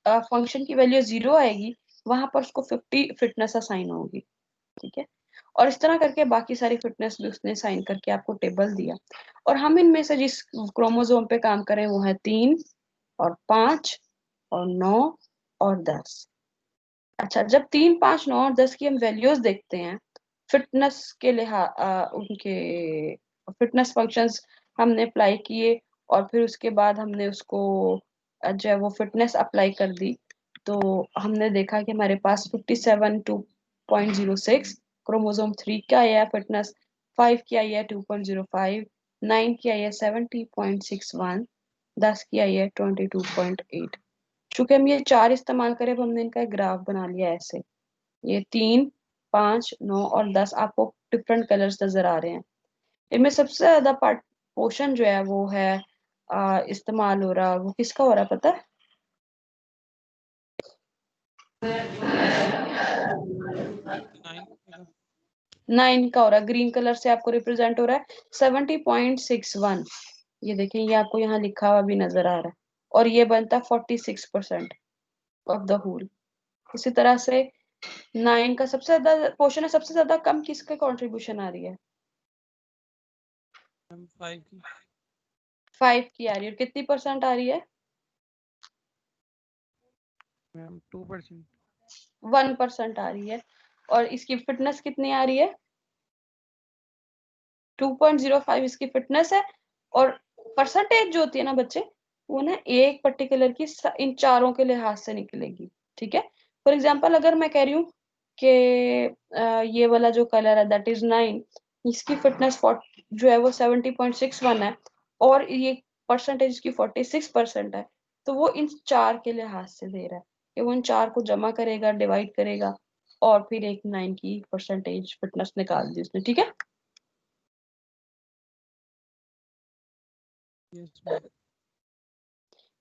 फंक्शन की वैल्यू 0 आएगी, वहां पर उसको 50 फिटनेस असाइन होगी। ठीक है। और इस तरह करके बाकी सारी फिटनेस भी उसने साइन करके आपको टेबल दिया। और हम इनमें से जिस क्रोमोसोम पे काम करें वो है 3 और 5 और 9 और 10। अच्छा, जब 3, 5, 9 और 10 की हम वैल्यूज देखते हैं, फिटनेस के लिहाज उनके फिटनेस फंक्शंस हमने अप्लाई किए, और फिर उसके बाद हमने उसको जो है वो फिटनेस अप्लाई कर दी, तो हमने देखा कि हमारे पास 57.2.06 क्रोमोसोम 3 का आया फिटनेस, 5 की आई है 2.05, 9 की आई है 70.61, 10 की आई है 22.8। चूंकि हम ये 4 इस्तेमाल करें, अब हमने इनका एक ग्राफ बना लिया ऐसे। ये 3, 5, 9 और 10 आपको डिफरेंट कलर्स नजर आ रहे हैं। इनमें सबसे ज्यादा पार्ट पोर्शन जो है वो है इस्तेमाल हो रहा, वो किसका हो रहा है पता है? 9 का हो रहा है। ग्रीन कलर से आपको रिप्रेजेंट हो रहा है 70.61। ये देखें, ये आपको यहाँ लिखा हुआ भी नजर आ रहा है, और ये बनता है 46% ऑफ द होल। इसी तरह से 9 का सबसे ज्यादा पोर्शन है, सबसे ज्यादा कम किसके कंट्रीब्यूशन आ रही है? 5 की 5 की आ रही है। और कितनी परसेंट आ रही है? मैम 2%। 1% आ रही है। और इसकी फिटनेस कितनी आ रही है? 2.05 इसकी फिटनेस है। और परसेंटेज जो होती है ना बच्चे, वो ना एक पर्टिकुलर की इन चारों के लिहाज से निकलेगी। ठीक है, फॉर एग्जाम्पल अगर मैं कह रही हूँ कि ये वाला जो कलर है दैट इज 9, इसकी फिटनेस जो है वो 70.61 है, और ये परसेंटेज की 46% है, तो वो इन चार के लिहाज से दे रहा है कि वो इन चार को जमा करेगा, डिवाइड करेगा, और फिर एक 9 की परसेंटेज फिटनेस निकाल दी उसने। ठीक है, यस मैम।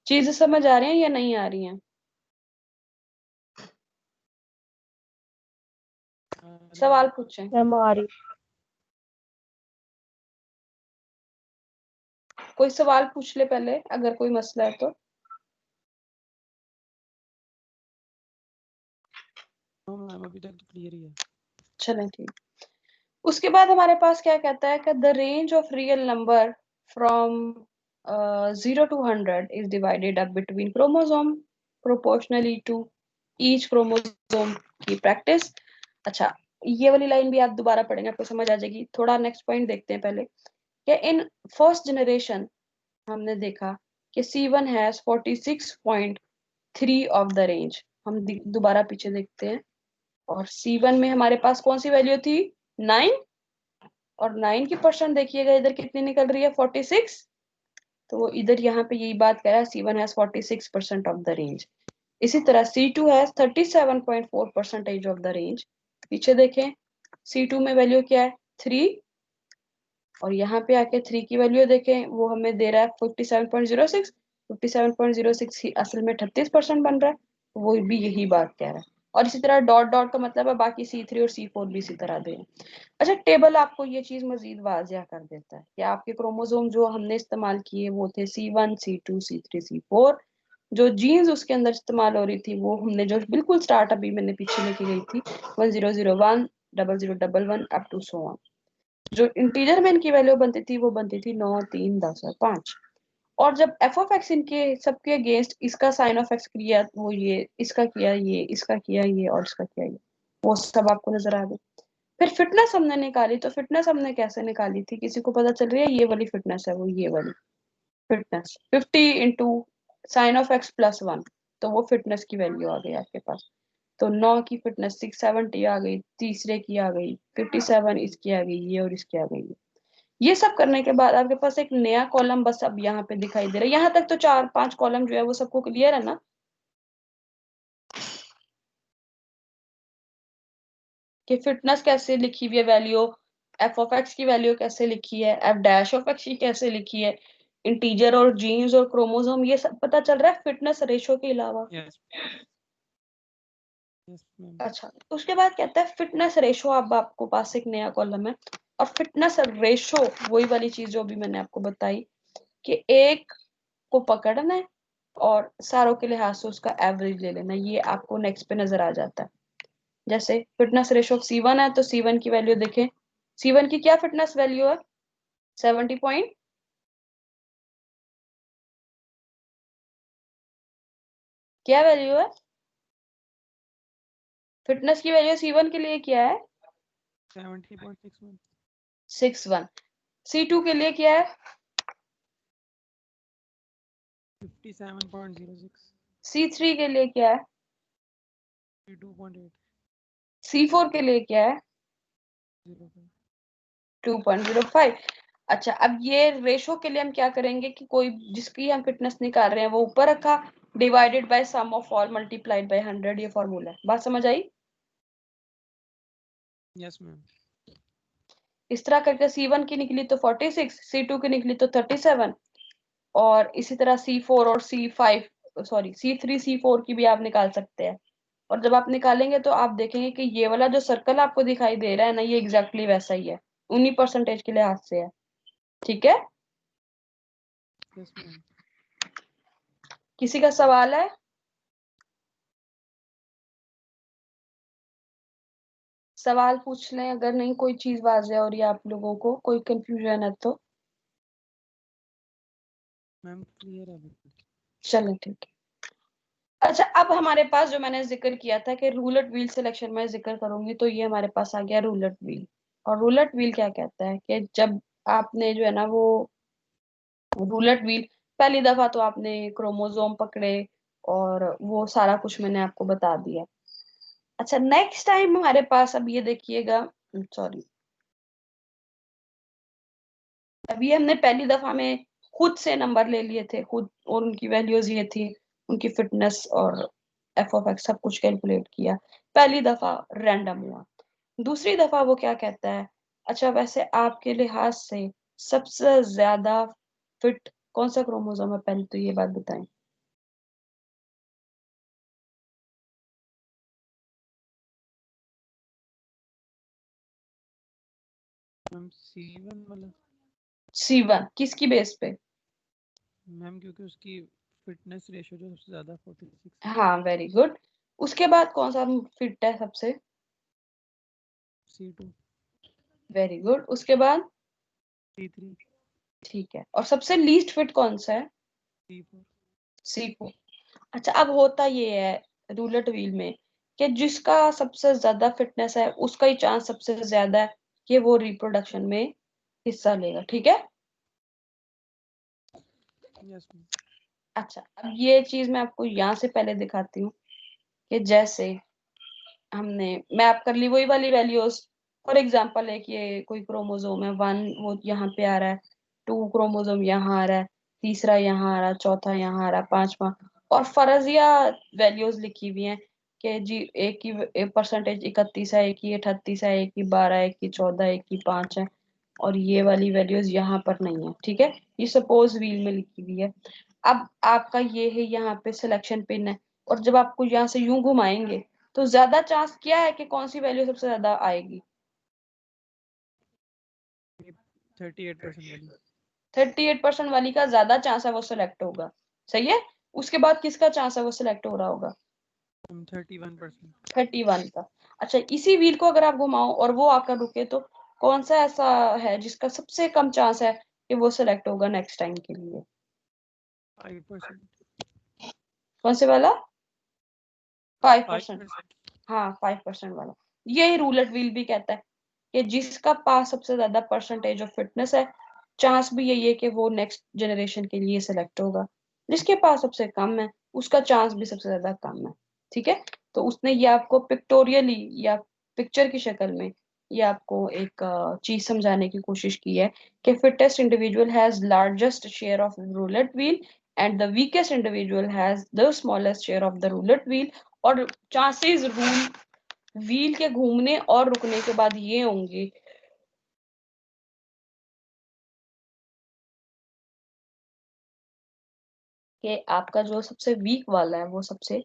चीजें समझ आ रही हैं या नहीं आ रही हैं? सवाल पूछें। मैम आ रही। कोई सवाल पूछ ले पहले, अगर कोई मसला है तो। मैम अभी तक तो क्लियर ही है। चलें ठीक। उसके बाद हमारे पास क्या कहता है कि the range of real number from 0 to 100 is divided up between chromosome proportionally to each chromosome की प्रैक्टिस। अच्छा, ये वाली लाइन भी आप दोबारा पढ़ेंगे, आपको समझ आ जाएगी। थोड़ा नेक्स्ट पॉइंट देखते हैं पहले कि इन फर्स्ट जनरेशन हमने देखा कि C1 has 46.3 of the range. हम दोबारा पीछे देखते हैं, और C1 में हमारे पास कौन सी वैल्यू थी? 9। और 9 की परसेंट देखिएगा इधर कितनी निकल रही है? 46। तो वो इधर यहाँ पे यही बात कह रहा है, C1 has 46% of the range. इसी तरह C2 has 37.4 percentage of the range. पीछे देखें, C2 में वैल्यू क्या है? 3। और यहाँ पे आके 3 की वैल्यू देखें, वो हमें दे रहा है 57.06। 57.06 ही असल में 38% बन रहा है, वो भी यही बात कह रहा है। और इसी तरह डॉट डॉट का मतलब है बाकी C3 और C4 भी इसी तरह दे। अच्छा, टेबल आपको ये चीज मजीद वाजिया कर देता है कि आपके क्रोमोसोम जो हमने इस्तेमाल किए वो थे C1, C2, C3, C4। जो जीन्स उसके अंदर इस्तेमाल हो रही थी वो हमने जो बिल्कुल स्टार्ट अभी मैंने पीछे लेके गई थी 1001, 0011 अप टू सो ऑन। जो इंटीजर में इनकी वैल्यू बनती थी वो बनती थी 9, 3, 10 और 5। और जब एफ ऑफ एक्स इनके सबके अगेंस्ट इसका साइन ऑफ एक्स किया, वो ये इसका किया, ये इसका किया, ये और इसका किया, ये वो सब आपको नजर आ गई। फिर फिटनेस हमने निकाली, तो फिटनेस हमने कैसे निकाली थी? किसी को पता चल रही है? ये वाली फिटनेस है वो, ये वाली fitness 50 into sine of x plus 1, तो वो फिटनेस की वैल्यू आ गई आपके पास। तो 9 की फिटनेस 670 आ गई, तीसरे की आ गई 57, इसकी आ गई ये, और इसकी आ गई ये। ये सब करने के बाद आपके पास एक नया कॉलम बस अब यहाँ पे दिखाई दे रहा है। यहाँ तक तो 4-5 कॉलम जो है वो सबको क्लियर है ना, कि फिटनेस कैसे लिखी हुई है वैल्यू, एफ ऑफ एक्स की वैल्यू कैसे लिखी है, एफ डैश ऑफ एक्स की कैसे लिखी है, इंटीजर और जीन्स और क्रोमोसोम, ये सब पता चल रहा है फिटनेस रेशो के अलावा। Yes yes ma'am. अच्छा, उसके बाद कहता है फिटनेस रेशो। अब आपको पास एक नया कॉलम है, और फिटनेस रेशो वही वाली चीज जो अभी मैंने आपको बताई कि एक को पकड़ना है और सारों के लिहाज से उसका एवरेज ले लेना। ये आपको नेक्स्ट पे नजर आ जाता है। जैसे फिटनेस रेशो ऑफ C1 है, तो C1 की वैल्यू देखें। C1 की क्या फिटनेस वैल्यू है? 70 पॉइंट क्या वैल्यू है? फिटनेस की वैल्यू C1 के लिए क्या है? 70.61। 61। C2 के लिए क्या है? 57.06। C3 के लिए क्या है? 2.8। C4 के लिए क्या है? 05। 2.05। अच्छा, अब ये रेशो के लिए हम क्या करेंगे कि कोई जिसकी हम फिटनेस निकाल रहे हैं वो ऊपर रखा, divided by sum of all multiplied by 100, ये फॉर्मूला है। बात समझ आई? Yes ma'am. इस तरह करके C1 की निकली तो 46, C2 की निकली तो 37, और इसी तरह C4 और C3 C4 की भी आप निकाल सकते हैं। और जब आप निकालेंगे तो आप देखेंगे कि ये वाला जो सर्कल आपको दिखाई दे रहा है ना, ये एग्जैक्टली वैसा ही है, उन्हीं परसेंटेज के लिहाज से है। ठीक है, यस मैम। किसी का सवाल है? सवाल पूछ लें अगर नहीं कोई चीज वाज़ेह हो रही है आप लोगों को, कोई कंफ्यूजन है तो। मैम क्लियर है बिल्कुल। चलो ठीक है। अच्छा, अब हमारे पास जो मैंने जिक्र किया था कि रूलेट व्हील सिलेक्शन में जिक्र करूंगी, तो ये हमारे पास आ गया रूलेट व्हील। और रूलेट व्हील क्या कहता है कि जब आपने जो है ना वो रूलेट व्हील, पहली दफा तो आपने क्रोमोसोम पकड़े और वो सारा कुछ मैंने आपको बता दिया। अच्छा, नेक्स्ट टाइम हमारे पास, अब ये देखिएगा, सॉरी, अभी हमने पहली दफा में खुद से नंबर ले लिए थे खुद, और उनकी वैल्यूज ये थी, उनकी फिटनेस और एफ ऑफ एक्स सब कुछ कैलकुलेट किया, पहली दफा रैंडम हुआ। दूसरी दफा वो क्या कहता है, अच्छा वैसे आपके लिहाज से सबसे ज्यादा फिट कौन सा क्रोमोसोम है, पहले तो ये बात बताएं। मैम C1 वाला। C1 किसकी बेस पे? मैम क्योंकि उसकी फिटनेस रेशियो जो सबसे ज्यादा 46 है। हाँ, वेरी गुड। उसके बाद कौन सा फिट है सबसे? C2। Very good. उसके बाद? C3। ठीक है, और सबसे लीस्ट फिट कौन सा है? C4। C4। अच्छा, अब होता ये है रूलेट व्हील में कि जिसका सबसे ज्यादा फिटनेस है उसका ही चांस सबसे ज्यादा है कि वो रिप्रोडक्शन में हिस्सा लेगा। ठीक है। Yes ma'am. अच्छा, अब ये चीज मैं आपको यहाँ से पहले दिखाती हूँ कि जैसे मैं आप कर ली वही वाली वैल्यूज। फॉर एग्जांपल है कि ये कोई क्रोमोसोम है 1, वो यहाँ पे आ रहा है, 2 क्रोमोसोम यहाँ आ रहा है, तीसरा यहाँ आ रहा है, चौथा यहाँ आ रहा है, पांचवा, और फर्जिया वैल्यूज लिखी हुई हैं कि जी एक की परसेंटेज 31 है, एक की 38 है, एक की 12, एक की 14, एक की 5 है, और ये वाली वैल्यूज यहाँ पर नहीं है। ठीक है, ये सपोज व्हील में लिखी हुई है। अब आपका ये है यहाँ पे सिलेक्शन पिन है, और जब आपको यहाँ से यूं घुमाएंगे तो ज्यादा चांस क्या है कि कौन सी वैल्यू सबसे ज्यादा आएगी? 38% वाली। 38% वाली का ज्यादा चांस है वो सिलेक्ट होगा। सही है। उसके बाद किसका चांस है वो सिलेक्ट हो रहा होगा? 31%। 31 का। अच्छा, इसी व्हील को अगर आप घुमाओ और वो आकर रुके तो कौन सा ऐसा है जिसका सबसे कम चांस है कि वो सिलेक्ट होगा नेक्स्ट टाइम के लिए? 5%। कौन से वाला? 5%। 5%। हाँ, 5% वाला। यही रूलेट व्हील भी कहता है कि जिसका पास सबसे ज्यादा परसेंटेज ऑफ फिटनेस है, चांस भी यही है कि वो नेक्स्ट जनरेशन के लिए सिलेक्ट होगा। जिसके पास सबसे कम है उसका चांस भी सबसे ज्यादा कम है। ठीक है। तो उसने ये आपको पिक्टोरियली या पिक्चर की शक्ल में ये आपको एक चीज समझाने की कोशिश की है कि fittest individual has largest share of roulette wheel and the weakest individual has the smallest share of the roulette wheel. और चांसेस रूल व्हील के घूमने और रुकने के बाद ये होंगे कि आपका जो सबसे वीक वाला है वो सबसे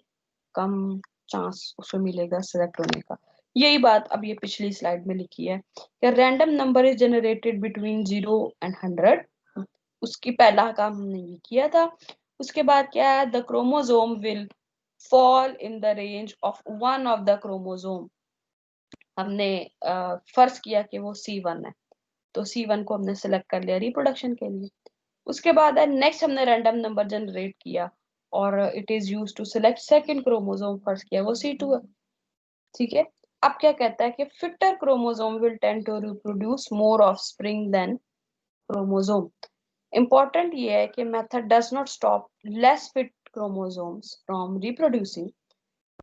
कम चांस उसको मिलेगा सिलेक्ट होने का। यही बात अब ये पिछली स्लाइड में लिखी है कि random number is generated between 0 and 100। उसकी पहला काम हमने ये किया था। उसके बाद क्या है, the chromosome will fall in the range of one of the chromosome. हमने फर्ज किया कि वो C1 है, तो C1 को हमने सिलेक्ट कर लिया रिप्रोडक्शन के लिए। उसके बाद है नेक्स्ट हमने रैंडम नंबर जनरेट किया और it is use to select second chromosome, first किया वो C2 है। ठीक है। अब क्या कहता है कि fitter chromosome will tend to reproduce more offspring than chromosome. Important ये है कि method does not stop less fit chromosomes from reproducing,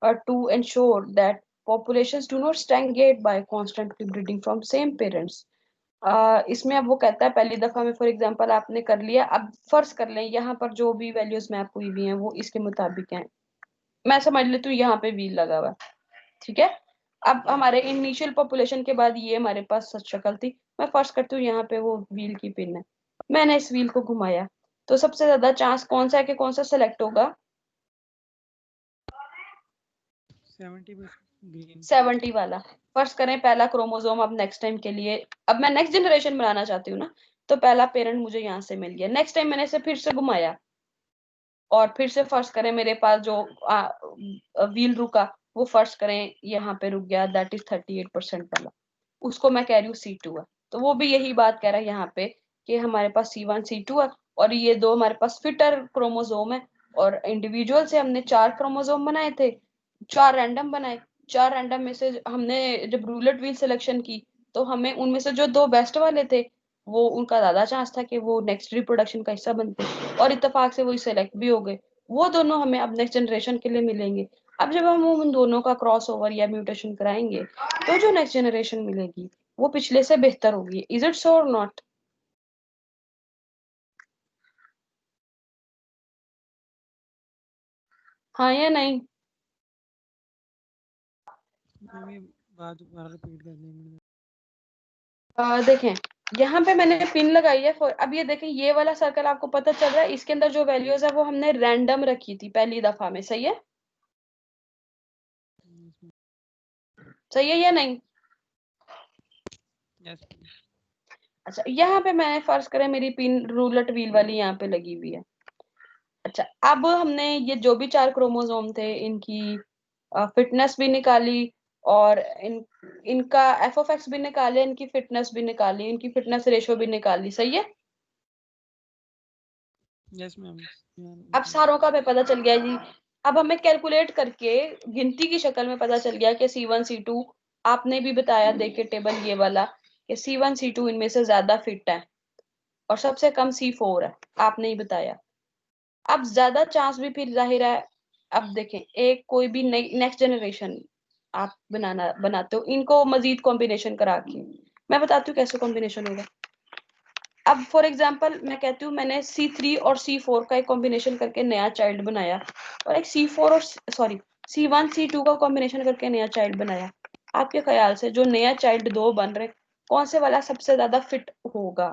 but to ensure that populations do not stagnate by constantly breeding from same parents. इसमें अब वो कहता है पहली दफा में फॉर एग्जांपल आपने कर लिया, अब फर्ज कर लें यहाँ पर जो भी वैल्यूज मैप हुई हुई हैं वो इसके मुताबिक हैं। मैं समझ लेती हूँ यहाँ पे व्हील लगा हुआ है, ठीक है। अब हमारे इनिशियल पॉपुलेशन के बाद ये हमारे पास सच शक्ल थी। मैं फर्ज करती हूँ यहाँ पे वो व्हील की पिन है, मैंने इस व्हील को घुमाया, तो सबसे ज्यादा चांस कौन सा है कि कौन सा सेलेक्ट होगा? 70 वाला। फर्स्ट करें पहला क्रोमोसोम, अब नेक्स्ट टाइम के लिए, अब मैं नेक्स्ट जनरेशन बनाना चाहती हूँ ना, तो पहला पेरेंट मुझे यहाँ से मिल गया। नेक्स्ट टाइम मैंने इसे फिर से घुमाया और फिर से फर्स्ट करें मेरे पास जो व्हील रुका वो फर्स्ट करें यहाँ पे रुक गया, दैट इज 38% वाला, उसको मैं कह रही हूँ C2 है। तो वो भी यही बात कह रहा है यहाँ पे कि हमारे पास C1 C2 है और ये दो हमारे पास फिटर क्रोमोसोम है। और इंडिविजुअल से हमने 4 क्रोमोसोम बनाए थे, 4 रैंडम बनाए, 4 रैंडम में से हमने जब रूलेट व्हील सिलेक्शन की तो हमें उनमें से जो 2 बेस्ट वाले थे वो उनका ज्यादा चांस था कि वो नेक्स्ट रिप्रोडक्शन का हिस्सा बनते, और इत्तेफाक से वही सेलेक्ट भी हो गए। वो दोनों हमें अब नेक्स्ट जनरेशन के लिए मिलेंगे। अब जब हम उन दोनों का क्रॉस ओवर या म्यूटेशन कराएंगे तो जो नेक्स्ट जनरेशन मिलेगी वो पिछले से बेहतर होगी। इज इट सो और नॉट? हाँ या नहीं? बात दोबारा रिपीट करनी देखें यहाँ पे मैंने पिन लगाई है अब ये देखें ये वाला सर्कल आपको पता चल रहा है, इसके अंदर जो वैल्यूज है वो हमने रैंडम रखी थी पहली दफा में, सही है? सही है या नहीं? यस। अच्छा यहाँ पे मैंने फर्ज करें मेरी पिन रूलेट व्हील वाली यहाँ पे लगी हुई है। अच्छा अब हमने ये जो भी 4 क्रोमोसोम थे इनकी फिटनेस भी निकाली और इनका f(x) भी निकाले, इनकी फिटनेस भी निकाली, इनकी फिटनेस रेशो भी निकाली, सही है? Yes ma'am. अब सारों का हमें पता चल गया जी। अब हमें कैलकुलेट करके गिनती की शक्ल में पता चल गया कि C1 C2, आपने भी बताया देख के टेबल ये वाला कि C1 C2 इनमें से ज्यादा फिट है और सबसे कम C4 है, आपने ही बताया। अब ज्यादा चांस भी फिर जाहिर है, अब देखें एक कोई भी नेक्स्ट जनरेशन आप बनाते हो, इनको मजीद कॉम्बिनेशन करा के मैं बताती हूँ कैसे कॉम्बिनेशन होगा। अब फॉर एग्जांपल मैं कहती हूँ मैंने C3 और C4 का एक कॉम्बिनेशन करके नया चाइल्ड बनाया और एक C4 और सॉरी C1 C2 का कॉम्बिनेशन करके नया चाइल्ड बनाया। आपके ख्याल से जो नया चाइल्ड 2 बन रहे कौन से वाला सबसे ज्यादा फिट होगा?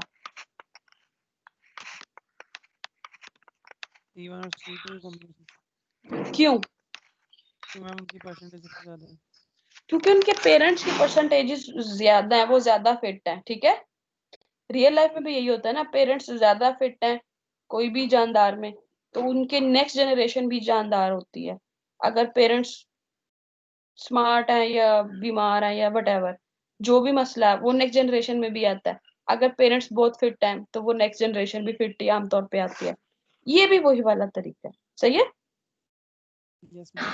C1 और C2 कॉम्बिनेशन। क्यों? तो मैम उनकी परसेंटेज सबसे ज्यादा है। क्योंकि उनके पेरेंट्स की परसेंटेजेस ज्यादा है, वो ज्यादा फिट है, ठीक है। रियल लाइफ में भी यही होता है ना, पेरेंट्स ज्यादा फिट हैं कोई भी जानदार में तो उनके नेक्स्ट जनरेशन भी जानदार होती है। अगर पेरेंट्स स्मार्ट है या बीमार है या वट जो भी मसला है वो नेक्स्ट जनरेशन में भी आता है। अगर पेरेंट्स बहुत फिट हैं तो वो नेक्स्ट जनरेशन भी फिट ही आमतौर पे आती है। ये भी वही वाला तरीका है, सही है? Yes ma'am.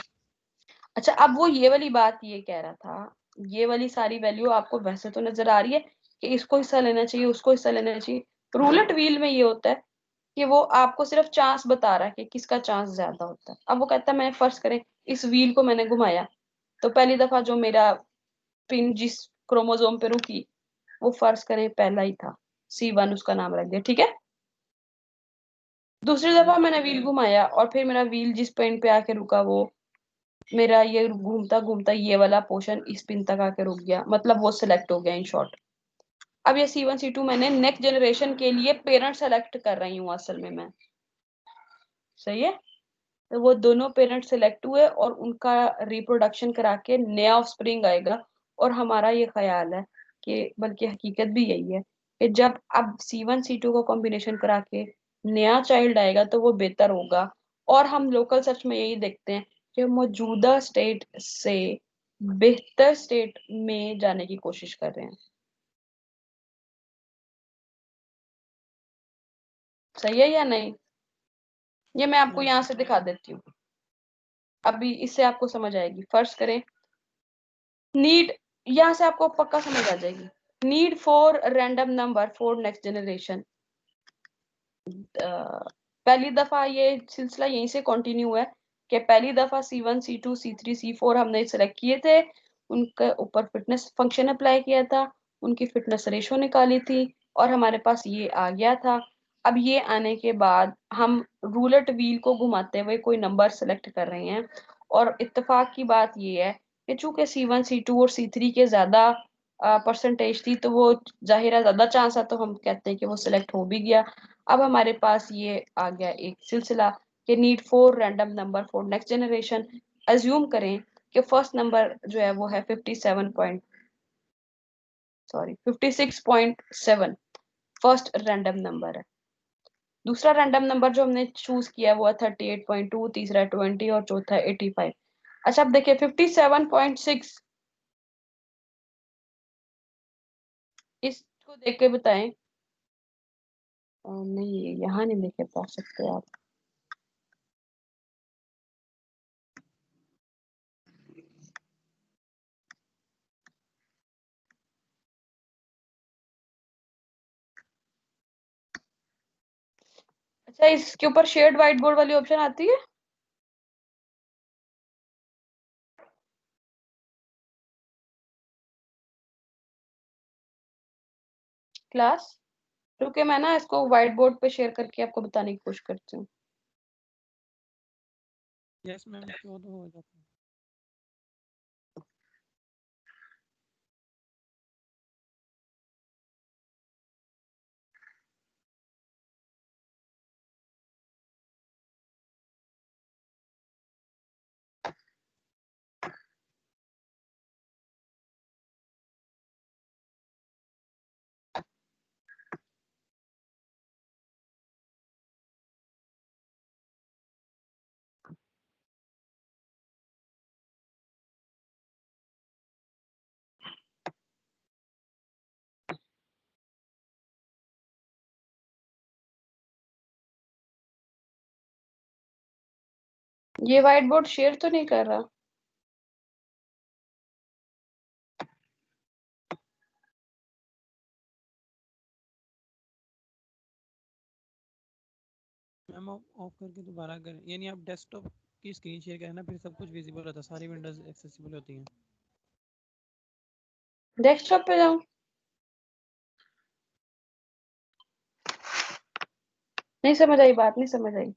अच्छा अब वो ये वाली बात ये कह रहा था, ये वाली सारी वैल्यू आपको वैसे तो नजर आ रही है कि इसको हिस्सा लेना चाहिए उसको हिस्सा लेना चाहिए। रूलेट व्हील में ये होता है कि वो आपको सिर्फ चांस बता रहा है कि किसका चांस ज्यादा होता है। अब वो कहता है मैंने फर्ज करें इस व्हील को मैंने घुमाया तो पहली दफा जो मेरा पिन जिस क्रोमोसोम पे रुकी वो फर्ज करें पहला ही था, C1 उसका नाम रख दिया, ठीक है। दूसरी दफा मैंने व्हील घुमाया और फिर मेरा व्हील जिस पॉइंट पे आके रुका वो मेरा ये घूमता घूमता ये वाला पोर्शन इस पिन तक आके रुक गया, मतलब वो सिलेक्ट हो गया इन शॉर्ट। अब ये C1 C2 मैंने नेक्स्ट जनरेशन के लिए पेरेंट सेलेक्ट कर रही हूँ असल में मैं, सही है। तो वो दोनों पेरेंट सिलेक्ट हुए और उनका रिप्रोडक्शन करा के नया ऑफस्प्रिंग आएगा। और हमारा ये ख्याल है कि बल्कि हकीकत भी यही है कि जब अब C1 C2 का कॉम्बिनेशन करा के नया चाइल्ड आएगा तो वो बेहतर होगा। और हम लोकल सर्च में यही देखते हैं कि मौजूदा स्टेट से बेहतर स्टेट में जाने की कोशिश कर रहे हैं, सही है या नहीं? ये मैं आपको यहाँ से दिखा देती हूँ, अभी इससे आपको समझ आएगी। फर्स्ट करें नीड, यहाँ से आपको पक्का समझ आ जाएगी। Need for random number for next generation. पहली दफा ये सिलसिला यहीं से कंटिन्यू है कि पहली दफा C1 C2 C3 C4 हमने सेलेक्ट किए थे, उनके ऊपर फिटनेस फंक्शन अप्लाई किया था उनकी फिटनेस रेशो निकाली थी और हमारे पास ये आ गया था। अब ये आने के बाद हम रूलेट व्हील को घुमाते हुए कोई नंबर सेलेक्ट कर रहे हैं और इत्तेफाक की बात ये है कि चूंकि C1 C2 और C3 के ज्यादा परसेंटेज थी तो वो जाहिर है ज्यादा चांस है, तो हम कहते हैं कि वो सिलेक्ट हो भी गया। अब हमारे पास ये आ गया एक सिलसिला कि need for random number for next generation. Assume करें कि फर्स्ट नंबर जो है वो है 56.7 फर्स्ट रैंडम नंबर है। दूसरा रैंडम नंबर जो हमने चूज किया वो है 38.2, तीसरा 20 और चौथा 85। अच्छा अब देखिए 57.6, इसको देख के बताएं। नहीं, यहाँ नहीं देखे पा सकते आप। अच्छा इसके ऊपर शेयर्ड व्हाइट बोर्ड वाली ऑप्शन आती है? क्लास रुके, मैं ना इसको व्हाइट बोर्ड पे शेयर करके आपको बताने की कोशिश करती हूँ। यस मैम, शो तो हो जाता है। ये व्हाइट बोर्ड शेयर तो नहीं कर रहा? मैम ऑफ करके दोबारा करें, यानी आप डेस्कटॉप की स्क्रीन शेयर करें ना, फिर सब कुछ विजिबल होता है, सारी विंडोज एक्सेसिबल होती हैं। डेस्कटॉप पे जाऊं? नहीं समझ आई, बात नहीं समझ आई।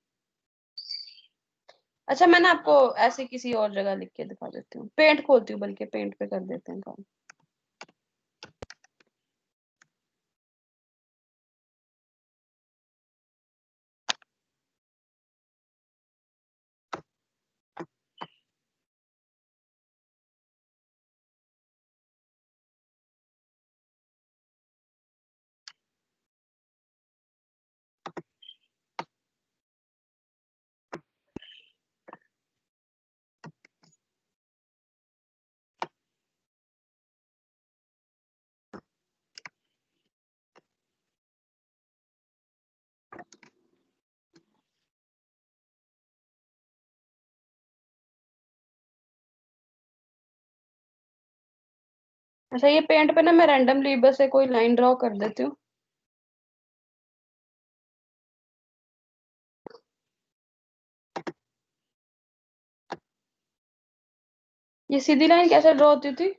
अच्छा मैं ना आपको ऐसे किसी और जगह लिख के दिखा देती हूँ, पेंट खोलती हूँ, बल्कि पेंट पे कर देते हैं काम। अच्छा ये पेंट पे ना मैं रैंडमली बस से कोई लाइन ड्रॉ कर देती हूँ। ये सीधी लाइन कैसे ड्रॉ होती थी?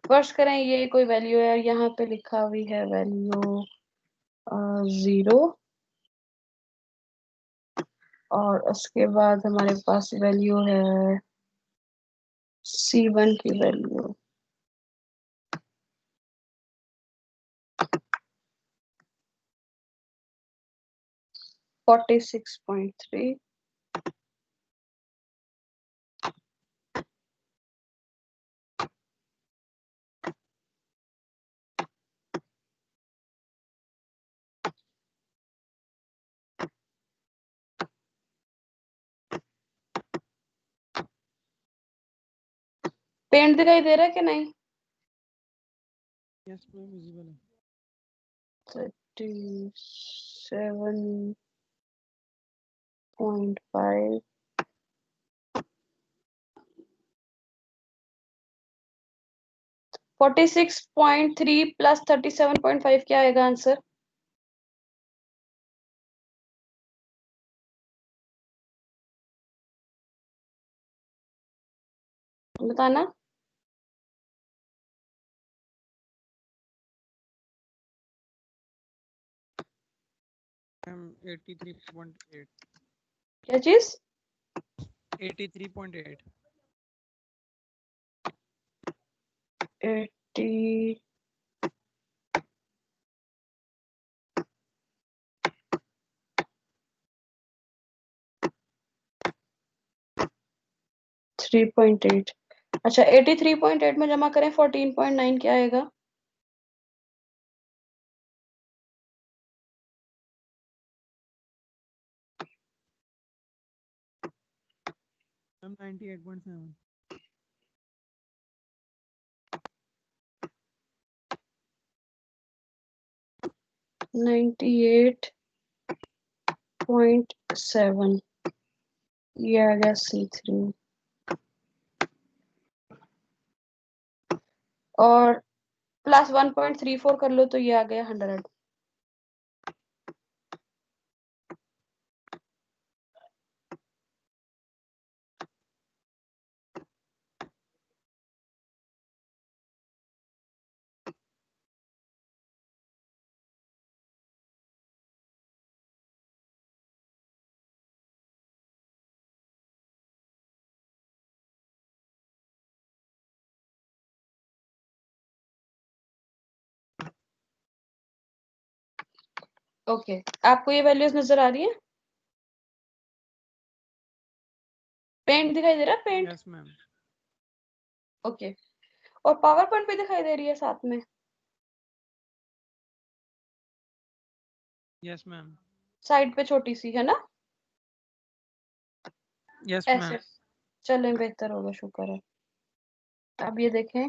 फर्स्ट करें ये कोई वैल्यू है, यहाँ पे लिखा हुई है वैल्यू 0, और उसके बाद हमारे पास वैल्यू है C1 की वैल्यू 46.3। पेंट दिखाई दे रहा है कि नहीं? यस मैम, विजिबल है। 37.5 46.3 प्लस 37.5 क्या आएगा आंसर? बताना। मैम 83.8 क्या चीज? 83.8 80 3.8। अच्छा 83.8 में जमा करें 14.9 क्या आएगा? मैम 98.7 98.7 ये आ गया C3 और प्लस 1.34 कर लो तो ये आ गया 100। ओके आपको ये वैल्यूज नजर आ रही है? पेंट दिखाई दे रहा है? पेंट। यस मैम ओके और पावर पॉइंट भी दिखाई दे रही है साथ में? यस मैम साइड पे छोटी सी है ना? यस मैम ऐसे चलें बेहतर होगा, शुक्र है। अब ये देखें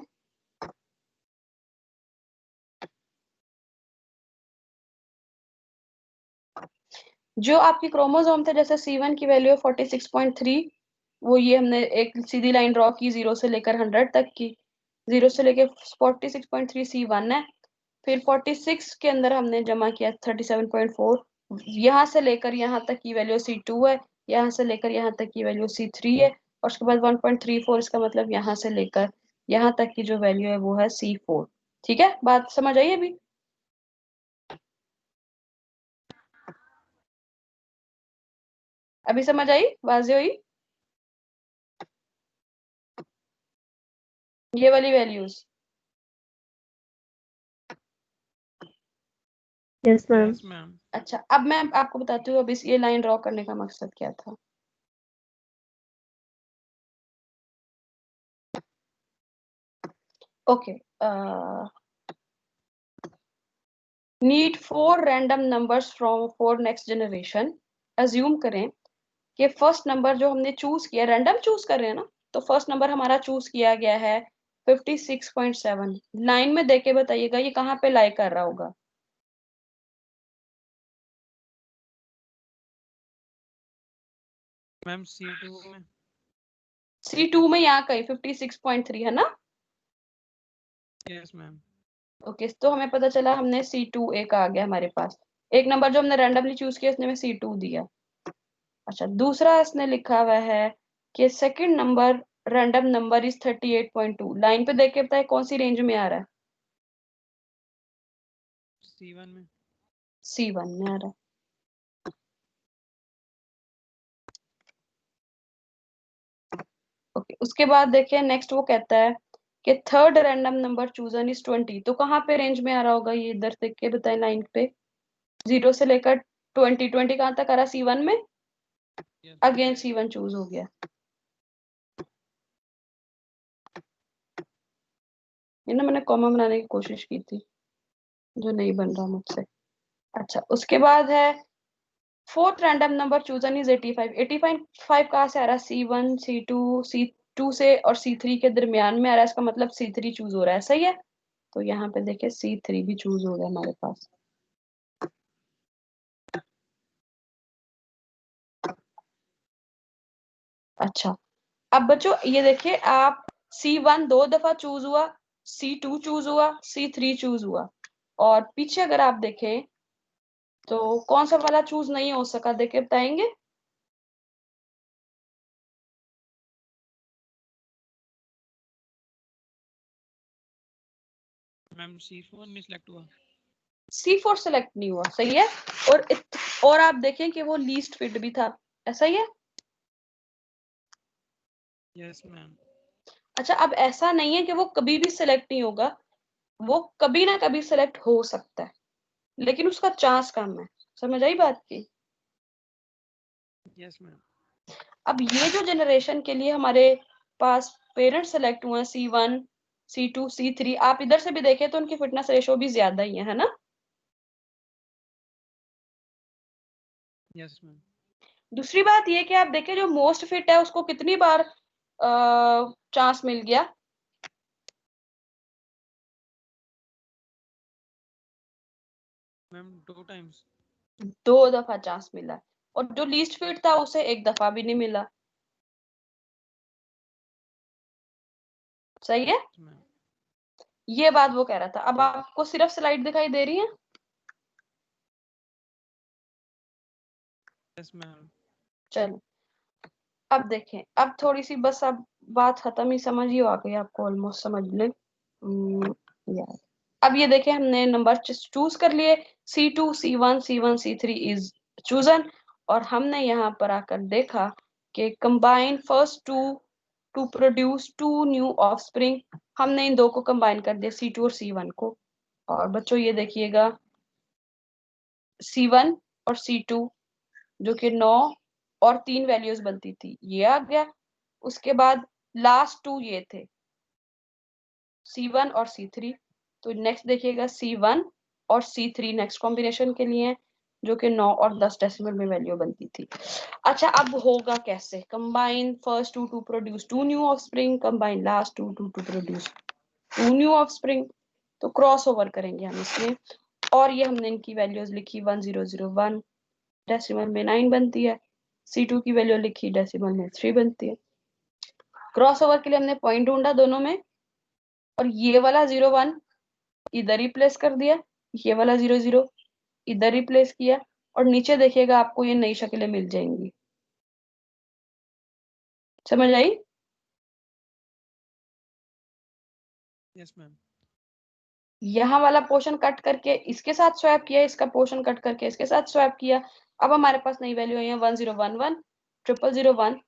जो आपकी क्रोमोसोम थे, जैसे C1 की वैल्यू है 46.3, वो ये हमने एक सीधी लाइन ड्रॉ की 0 से लेकर 100 तक की। 0 से लेकर 46.3 C1 है, फिर 46 के अंदर हमने जमा किया 37.4, यहाँ से लेकर यहाँ तक की वैल्यू C2 है, यहाँ से लेकर यहाँ तक की वैल्यू C3 है, और उसके बाद 1.34, इसका मतलब यहाँ से लेकर यहाँ तक की जो वैल्यू है वो है C4। ठीक है, बात समझ आई अभी? अभी समझ आई, वाज़ेह हुई ये वाली values? Yes, ma'am. Yes ma'am अच्छा अब मैं आपको बताती हूँ अब इस ये लाइन ड्रॉ करने का मकसद क्या था। Okay need 4 random numbers from for next generation. Assume करें कि फर्स्ट नंबर जो हमने चूज किया, रैंडम चूज कर रहे हैं ना, तो फर्स्ट नंबर हमारा चूज किया गया है 56.7। लाइन में देके बताइएगा ये कहाँ पे लाई कर रहा होगा? मैम C2 में C2 में यहाँ कहीं 56.3 है ना? यस मैम ओके तो हमें पता चला हमने C2 एक आ गया हमारे पास। एक नंबर जो हमने रैंडमली चूज किया उसने हमें C2 दिया। अच्छा दूसरा इसने लिखा हुआ है कि second number random number is 38.2। Line पे देख के बताए कौन सी रेंज में आ रहा है? C1 में C1 में आ रहा है। ओके उसके बाद देखिए नेक्स्ट वो कहता है कि third random number chosen is 20। तो कहाँ पे रेंज में आ रहा होगा ये, इधर देख के बताए लाइन पे। 0 से लेकर 20 कहाँ तक आ रहा? C1 में। यस अगेन C1 चूज हो गया। ये ना मैंने कॉमा बनाने की कोशिश की थी जो नहीं बन रहा मुझसे। अच्छा उसके बाद है fourth random number chosen is 85। 85 कहाँ से आ रहा है? C1 C2 C2 से और C3 के दरमियान में आ रहा है, इसका मतलब C3 चूज हो रहा है। सही है, तो यहाँ पे देखिए C3 भी चूज हो गया हमारे पास। अच्छा अब बच्चों ये देखिए आप C1 दो दफा चूज हुआ, C2 चूज हुआ, C3 चूज हुआ, और पीछे अगर आप देखें तो कौन सा वाला चूज नहीं हो सका, देख के बताएंगे? मैम C4 नहीं सिलेक्ट हुआ। C4 सेलेक्ट नहीं हुआ, सही है। और आप देखें कि वो लीस्ट फिट भी था, ऐसा ही है। Yes ma'am. अच्छा, अब ऐसा नहीं है कि वो कभी भी सिलेक्ट नहीं होगा, वो कभी ना कभी सिलेक्ट हो सकता है, लेकिन उसका चांस कम है। समझ आई बात की? Yes ma'am. अब ये जो जनरेशन के लिए हमारे पास पेरेंट सेलेक्ट हुए C1 C2 C3, आप इधर से भी देखें तो उनकी फिटनेस रेशो भी ज्यादा ही है ना। Yes ma'am. दूसरी बात ये कि आप देखें जो मोस्ट फिट है उसको कितनी बार चांस मिल गया? Ma'am 2 times. 2 दफा चांस मिला, और जो लीस्ट फिट था उसे 1 दफा भी नहीं मिला। सही है, मैम। ये बात वो कह रहा था। अब आपको सिर्फ स्लाइड दिखाई दे रही है? Yes ma'am. चलो अब देखें, अब थोड़ी सी बस अब बात खत्म ही समझ ही आ गई आपको, ऑलमोस्ट समझ ले यार। अब ये देखें, हमने नंबर चूज कर लिए, C2 C1 C1 C3 is chosen, और हमने यहाँ पर आकर देखा कि combine first to produce 2 new offspring. हमने इन दो को कंबाइन कर दिया, C2 और C1 को। और बच्चों ये देखिएगा, C1 और C2 जो कि 9 और 3 वैल्यूज बनती थी, ये आ गया। उसके बाद लास्ट 2 ये थे, C1 और C3। तो नेक्स्ट देखिएगा C1 और C3 नेक्स्ट कॉम्बिनेशन के लिए, जो कि 9 और 10 डेसिमल में वैल्यू बनती थी। अच्छा, अब होगा कैसे? Combine first to produce 2 new offspring, combine last to produce 2 new offspring. तो क्रॉस ओवर करेंगे हम इसमें, और ये हमने इनकी वैल्यूज लिखी 1001, डेसिमल में 9 बनती है। C2 की वैल्यू लिखी, डेसिमल में 3 बनती है। क्रॉस ओवर के लिए हमने पॉइंट ढूंढा दोनों में, और ये वाला 01 इधर रिप्लेस कर दिया, ये वाला 00 इधर रिप्लेस किया, और नीचे देखिएगा आपको ये नई शक्लें मिल जाएंगी। समझ आई? Yes ma'am. यहाँ वाला पोर्शन कट करके इसके साथ स्वैप किया, इसका पोर्शन कट करके इसके साथ स्वैप किया। अब हमारे पास नई वैल्यू आई है 1011 0001।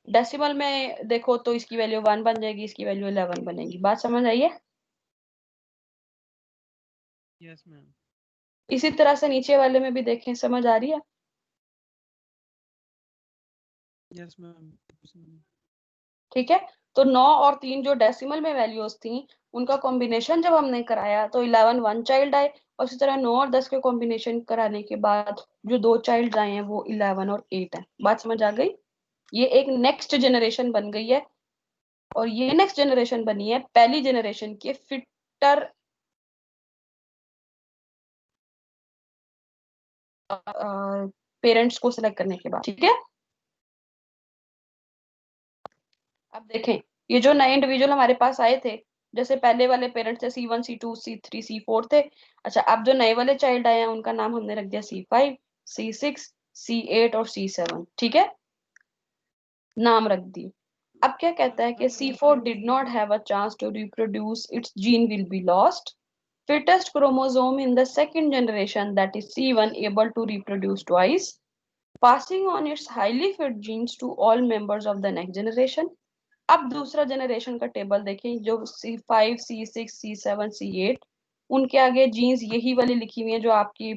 डेसिमल में देखो तो इसकी वैल्यू 1 बन जाएगी, इसकी वैल्यू 11 बनेगी। बात समझ आई है? Yes ma'am. इसी तरह से नीचे वाले में भी देखें, समझ आ रही है? Yes ma'am. ठीक है। तो 9 और 3 जो डेसिमल में वैल्यूज थी, उनका कॉम्बिनेशन जब हमने कराया तो 11 1 चाइल्ड आए, और इसी तरह 9 और 10 के कॉम्बिनेशन कराने के बाद जो 2 चाइल्ड आए हैं वो 11 और 8 है। बात समझ आ गई? ये एक नेक्स्ट जनरेशन बन गई है, और ये नेक्स्ट जनरेशन बनी है पहली जनरेशन के फिटर पेरेंट्स को सिलेक्ट करने के बाद। ठीक है, अब देखें, ये जो नए इंडिविजुअल हमारे पास आए थे, जैसे पहले वाले पेरेंट्स थे C1 C2 C3 C4 थे। अच्छा, अब जो नए वाले चाइल्ड आए हैं उनका नाम हमने रख दिया C5 C6 C8 और C7। ठीक है, नाम रख दी। अब क्या कहता है कि C4 did not have a chance to reproduce, its gene will be lost. Fittest chromosome in the second generation, that is C1, able to reproduce twice, passing on its highly fit genes to all members of the next generation. अब दूसरा जनरेशन का टेबल देखें, जो C5 C6 C7 C8, उनके आगे जीन्स यही वाली लिखी हुई है जो आपकी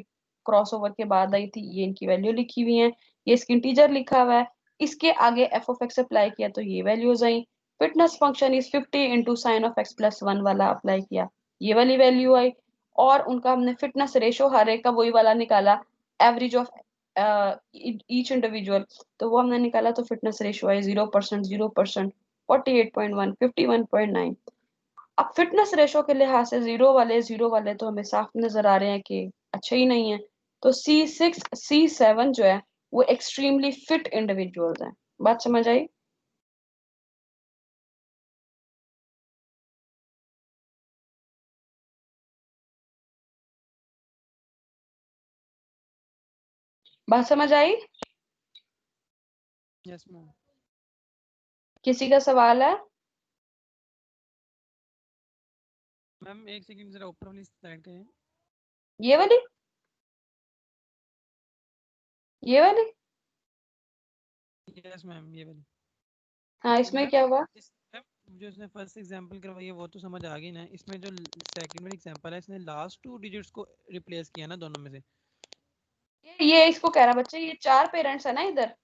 क्रॉसओवर के बाद आई थी, ये इनकी वैल्यू लिखी हुई है। ये इसकी इंटीजर लिखा हुआ है, इसके आगे एफ ऑफ एक्स अप्लाई किया तो ये values I. Fitness function is 50 into sine of x plus 1 वाला अप्लाई किया, ये वाली वैल्यू आई। और उनका हमने फिटनेस रेशो हर एक का वही वाला निकाला, एवरेज ऑफ ईच इंडिविजुअल, तो वो हमने निकाला, तो फिटनेस रेशो आई 0% 0% 48.1 51.9। अब फिटनेस रेशो के लिहाज से जीरो वाले तो हमें साफ नजर आ रहे हैं कि अच्छे ही नहीं है। तो C6 C7 जो है वो एक्सट्रीमली फिट इंडिविजुअल्स हैं। बात समझ आई? बात समझ आई? Yes ma'am. किसी का सवाल है? मैम एक सेकंड जरा ऊपर वाली स्लाइड करें। ये वाली, ये वाली। यस मैम ये वाली। हाँ, तो इसमें मैम क्या हुआ? इस मैम जो इसने फर्स्ट एग्जांपल करवाई है वो तो समझ आ गई ना। इसमें जो सेकंड वाली एग्जांपल है इसने लास्ट 2 डिजिट्स को रिप्लेस किया ना दोनों में से। ये इसको कह रहा बच्चे, ये 4 पेरेंट्स है ना इधर,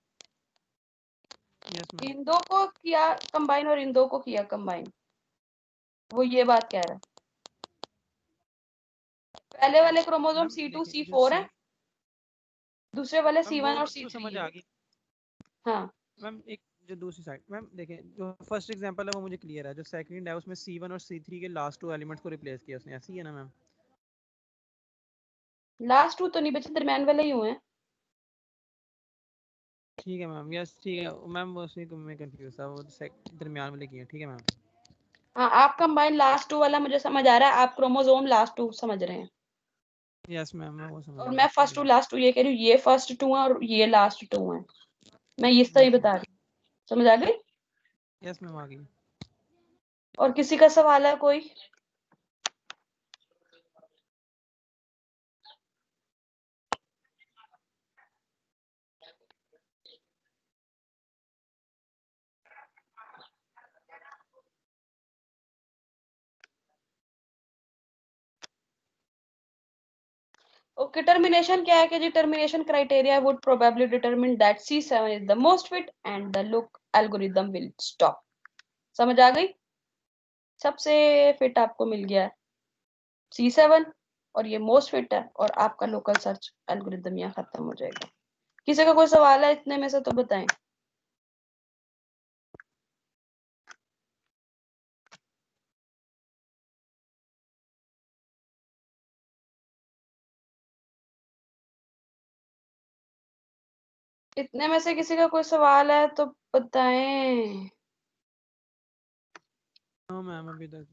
यस मैम। इन दो को किया कंबाइन और इन दो को किया कंबाइन, वो ये बात कह रहा है। पहले वाले क्रोमोसोम मैम C2 देखिए जो C4 सी है, दूसरे वाले मैम C1 वो और तो C3 समझ है। आ गई हाँ, मैम। एक जो दूसरी साइड मैम देखिए जो फर्स्ट एग्जांपल है वो मुझे क्लियर है। जो सेकंड है उसमें C1 और C3 के लास्ट 2 एलिमेंट्स को रिप्लेस किया उसने, ऐसी है ना मैम? लास्ट 2 तो नहीं बचे, दरमियान वाले ही हुए हैं। ठीक है मैम। यस ठीक है मैम, वो उसी को मैं कंफ्यूज था, वो दरमियान वाले किए। ठीक है मैम। हाँ, आप कंबाइन लास्ट 2 वाला मुझे समझ आ रहा है, आप क्रोमोसोम लास्ट 2 समझ रहे हैं, यस मैम मैं वो समझ और रहा मैं हूँ। फर्स्ट 2 लास्ट 2 ये कह रही हूँ, ये फर्स्ट 2 है और ये लास्ट 2 है। मैं इस तरह ही यस बता मैम। रही हूँ, समझ आ गई? यस मैम आ गई। और किसी का सवाल है कोई? ओके, टर्मिनेशन क्या है कि जी termination criteria would probably determine that C7 is the most fit and the look algorithm will stop. समझ आ गई? सबसे फिट आपको मिल गया C7 और ये मोस्ट फिट है, और आपका लोकल सर्च एल्गोरिदम यहाँ खत्म हो जाएगा। किसी का कोई सवाल है इतने में से तो बताएं। इतने में से किसी का कोई सवाल है तो बताएं। हाँ मैम अभी तक।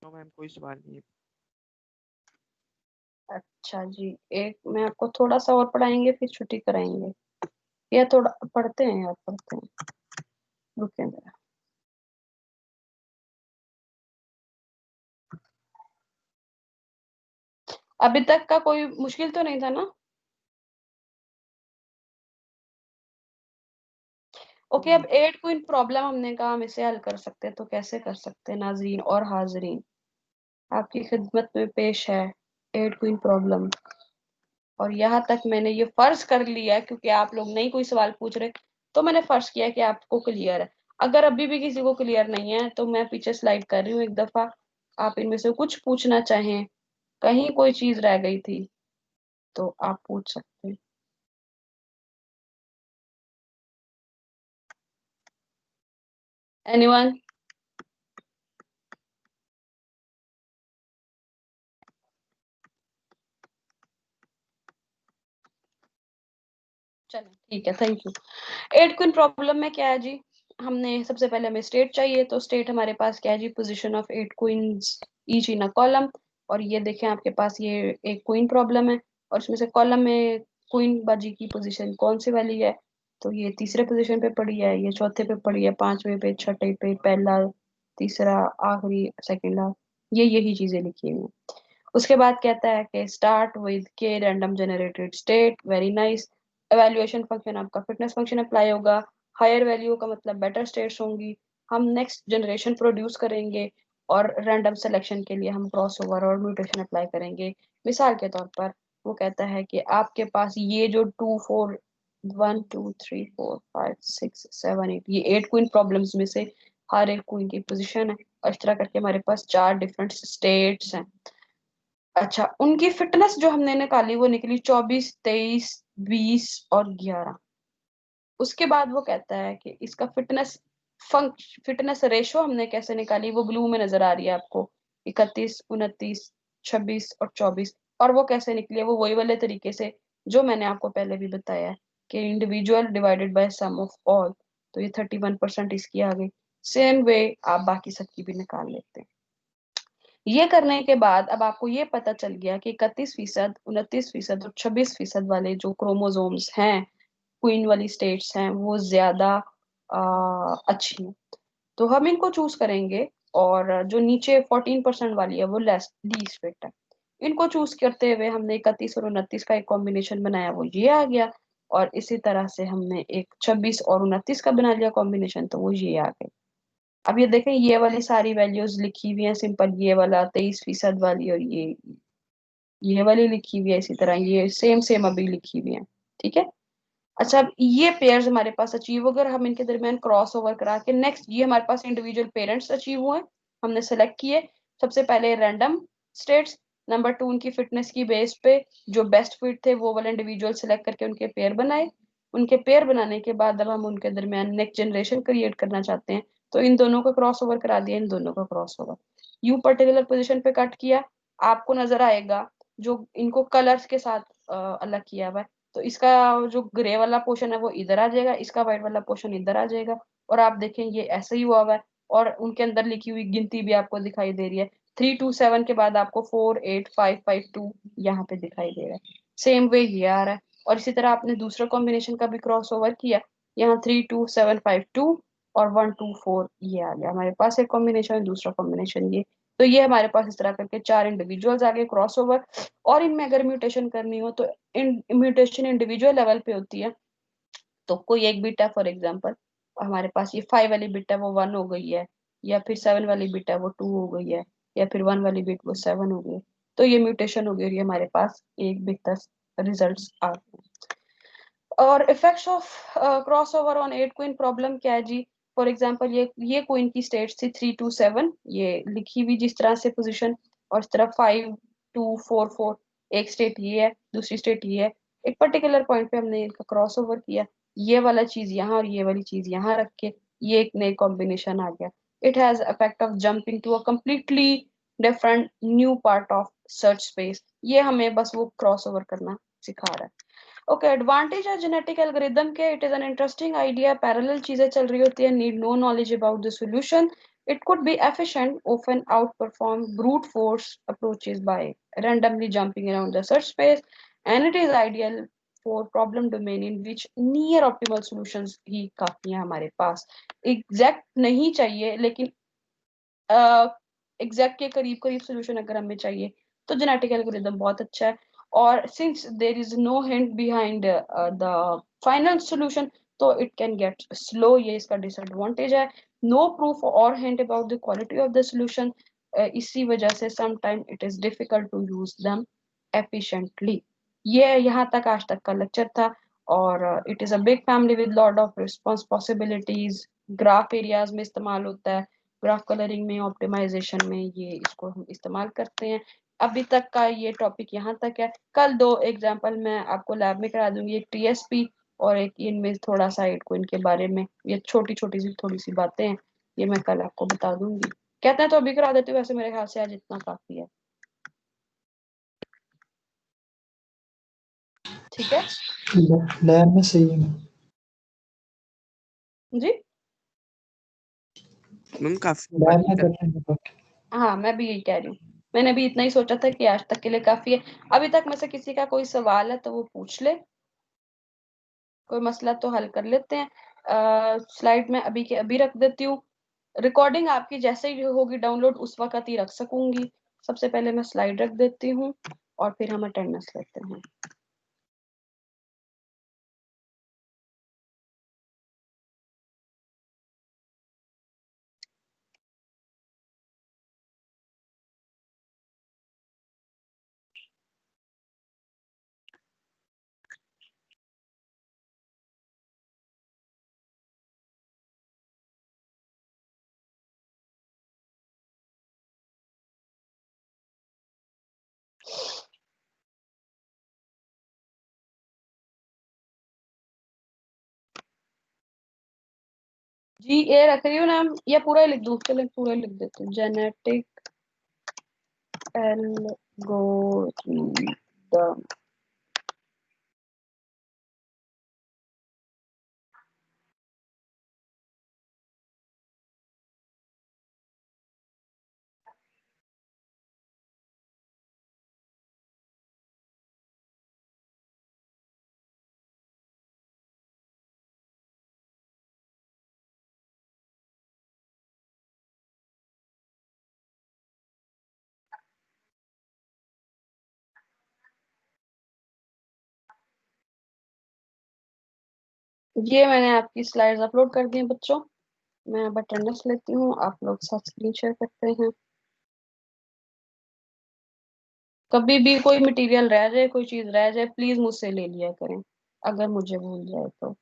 नो मैम कोई सवाल नहीं है। अच्छा जी, एक मैं आपको थोड़ा सा और पढ़ाएंगे फिर छुट्टी कराएंगे, या थोड़ा पढ़ते हैं यार, पढ़ते हैं, रुकें जरा। अभी तक का कोई मुश्किल तो नहीं था ना? ओके, अब 8 क्वीन प्रॉब्लम हमने कहा हम इसे हल कर सकते हैं, तो कैसे कर सकते हैं नाजरीन और हाजरीन? आपकी खिदमत में पेश है 8 क्वीन प्रॉब्लम। और यहाँ तक मैंने ये फर्ज कर लिया क्योंकि आप लोग नहीं कोई सवाल पूछ रहे, तो मैंने फर्ज किया कि आपको क्लियर है। अगर अभी भी किसी को क्लियर नहीं है तो मैं पीछे स्लाइड कर रही हूँ एक दफा, आप इनमें से कुछ पूछना चाहें, कहीं कोई चीज रह गई थी तो आप पूछ सकते हैं। एनीवन? चलो ठीक है, थैंक यू। 8 क्वीन प्रॉब्लम में क्या है जी, हमने सबसे पहले हमें स्टेट चाहिए, तो स्टेट हमारे पास क्या है जी, position of 8 queens each in a column. और ये देखें आपके पास ये एक क्वीन प्रॉब्लम है, और इसमें से कॉलम में क्वीन बाजी की पोजीशन कौन सी वाली है, तो ये तीसरे पोजीशन पे पड़ी है, ये चौथे पे पड़ी है, पांचवे पे, छठे पे, पहला, तीसरा, आखिरी, सेकंड लास्ट, ये यही चीजें लिखी हुई हैं। उसके बाद कहता है कि स्टार्ट विद के random generated state, very nice. Evaluation function आपका फिटनेस फंक्शन अप्लाई होगा, हायर वैल्यू का मतलब बेटर स्टेट्स होंगी, हम नेक्स्ट जनरेशन प्रोड्यूस करेंगे, और रैंडम सिलेक्शन के लिए हम क्रॉस ओवर और म्यूटेशन अप्लाई करेंगे। मिसाल के तौर पर वो कहता है कि आपके पास ये जो 2 4 1 2 3 4 5 6 7 8, ये 8 क्वीन प्रॉब्लम्स में से हर एक क्वीन की पोजीशन है, और इस तरह करके हमारे पास 4 डिफरेंट स्टेट्स हैं। अच्छा, उनकी फिटनेस जो हमने निकाली वो निकली 24, 23, 20 और 11। उसके बाद वो कहता है कि इसका फिटनेस रेशो हमने कैसे निकाली, वो ब्लू में नजर आ रही है आपको, 31, 29, 26 और 24। और वो कैसे निकली है, वो वही वाले तरीके से जो मैंने आपको पहले भी बताया है कि individual divided by sum of all, तो ये 31% इसकी आ गई। सेम वे आप बाकी सबकी भी निकाल लेते हैं। ये करने के बाद अब आपको ये पता चल गया कि 31%, 29% और 26% वाले जो क्रोमोसोम्स हैं क्वीन वाली स्टेट्स हैं वो ज्यादा अच्छी हैं, तो हम इनको चूज करेंगे। और जो नीचे 14% वाली है वो लेस लीस्ट फिट है। इनको चूज करते हुए हमने 31 और 29 का एक कॉम्बिनेशन बनाया, वो ये आ गया। और इसी तरह से हमने एक 26 और 29 का बना लिया कॉम्बिनेशन, तो वो ये आ गए। अब ये देखें, ये वाली सारी वैल्यूज लिखी हुई हैं सिंपल, ये वाला 23% वाली और ये वाली लिखी हुई है, इसी तरह ये सेम सेम अभी लिखी हुई है। ठीक है। अच्छा, अब ये पेयर्स हमारे पास अचीव, अगर हम इनके दरमियान क्रॉस ओवर करा के नेक्स्ट, ये हमारे पास इंडिविजुअल पेरेंट्स अचीव हुए, हमने सेलेक्ट किए। सबसे पहले रैंडम स्टेट्स, नंबर 2 उनकी फिटनेस की बेस पे जो बेस्ट फिट थे वो वाले इंडिविजुअल सेलेक्ट करके उनके पेयर बनाए। उनके पेयर बनाने के बाद अब हम उनके दरमियान नेक्स्ट जनरेशन क्रिएट करना चाहते हैं, तो इन दोनों का क्रॉस ओवर करा दिया, इन दोनों का cross over you particular position पे कट किया। आपको नजर आएगा जो इनको कलर्स के साथ अलग किया हुआ है, तो इसका जो ग्रे वाला पोर्शन है वो इधर आ जाएगा, इसका व्हाइट वाला पोर्शन इधर आ जाएगा। और आप देखें ये ऐसे ही हुआ हुआ है, और उनके अंदर लिखी हुई गिनती भी आपको दिखाई दे रही है। 3 2 7 के बाद आपको 4 8 5 5 2 यहाँ पे दिखाई दे रहा है। सेम वे ये आ रहा है। और इसी तरह आपने दूसरा कॉम्बिनेशन का भी क्रॉस ओवर किया, यहाँ 3 2 7 5 2 और 1 2 4 ये आ गया हमारे पास एक कॉम्बिनेशन, दूसरा कॉम्बिनेशन ये। तो ये हमारे पास इस तरह करके 4 इंडिविजुअल्स आ गए क्रॉस ओवर। और इनमें अगर म्यूटेशन करनी हो तो म्यूटेशन इंडिविजुअल लेवल पे होती है। तो कोई एक बिट है फॉर एग्जांपल, हमारे पास ये 5 वाली बिट है वो 1 हो गई है, या फिर 7 वाली बिट है वो 2 हो गई है, या फिर 1 वाली बिट वो 7 हो गई है। तो ये म्यूटेशन हो गई और ये हमारे पास एक बिट तक रिजल्ट्स आ गए। और effects of cross over on 8 queen problem क्या है जी। फॉर एग्जांपल ये क्वीन की स्टेट्स थी 3 2 7, ये लिखी हुई जिस तरह से पोजीशन, और इस तरह 5 2 4 4, एक स्टेट ये है, दूसरी स्टेट ये है। एक पर्टिकुलर पॉइंट पे हमने इनका क्रॉस ओवर किया, ये वाला चीज यहाँ और ये वाली चीज यहाँ रख के ये एक नई कॉम्बिनेशन आ गया। It has effect of jumping to a completely different new part of search space. ये हमें बस वो क्रॉस ओवर करना सिखा रहा है। ओके, एडवांटेज है जेनेटिक एल्गोरिदम के, it is an interesting idea, parallel चीजें चल रही होती है, need no knowledge about the solution, it could be efficient, often outperform brute force approaches by randomly jumping around the search space, and it is ideal for problem domain in which near optimal solutions ही काफी हैं हमारे पास। एग्जैक्ट नहीं चाहिए, लेकिन एग्जैक्ट के करीब करीब सोल्यूशन अगर हमें चाहिए तो जेनेटिक एल्गोरिदम बहुत अच्छा है। और since there is no hint behind the final solution, तो इट कैन गेट स्लो, ये इसका डिसएडवांटेज है। नो प्रूफ और hint about the quality of the solution, इसी वजह से sometime it is difficult to use them efficiently. ये यहाँ तक आज तक का लेक्चर था। और it is a big family with lot of response possibilities, graph areas में इस्तेमाल होता है, ग्राफ कलरिंग में, ऑप्टिमाइजेशन में, ये इसको हम इस्तेमाल करते हैं। अभी तक का ये टॉपिक यहाँ तक है। कल 2 एग्जांपल मैं आपको लैब में करा दूंगी, एक टीएसपी और एक इनमें थोड़ा सा को इनके बारे में, ये छोटी छोटी सी थोड़ी सी बातें हैं, ये मैं कल आपको बता दूंगी। कहते हैं तो अभी करा देती हूँ, वैसे मेरे ख्याल से आज इतना काफी है। ठीक है लैब में सही है जी। मैम काफी लैब बात में कर। करते हैं हाँ, मैं भी यही कह रही हूँ। मैंने भी इतना ही सोचा था कि आज तक के लिए काफी है। अभी तक में से किसी का कोई सवाल है तो वो पूछ ले, कोई मसला तो हल कर लेते हैं। स्लाइड में अभी के अभी रख देती हूँ, रिकॉर्डिंग आपकी जैसे ही होगी डाउनलोड उस वक्त ही रख सकूंगी। सबसे पहले मैं स्लाइड रख देती हूँ और फिर हम अटेंडेंस लेते हैं। जी ए रख रही हूँ नाम, या पूरा ही लिख दूँ? चलो पूरा ही लिख देती हूँ, जेनेटिक एल्गोरिदम। ये मैंने आपकी स्लाइड्स अपलोड कर दी हैं बच्चों। मैं अब अटेंडेंस लेती हूँ, आप लोग साथ स्क्रीन शेयर करते हैं। कभी भी कोई मटेरियल रह जाए, कोई चीज रह जाए, प्लीज मुझसे ले लिया करें, अगर मुझे भूल जाए तो।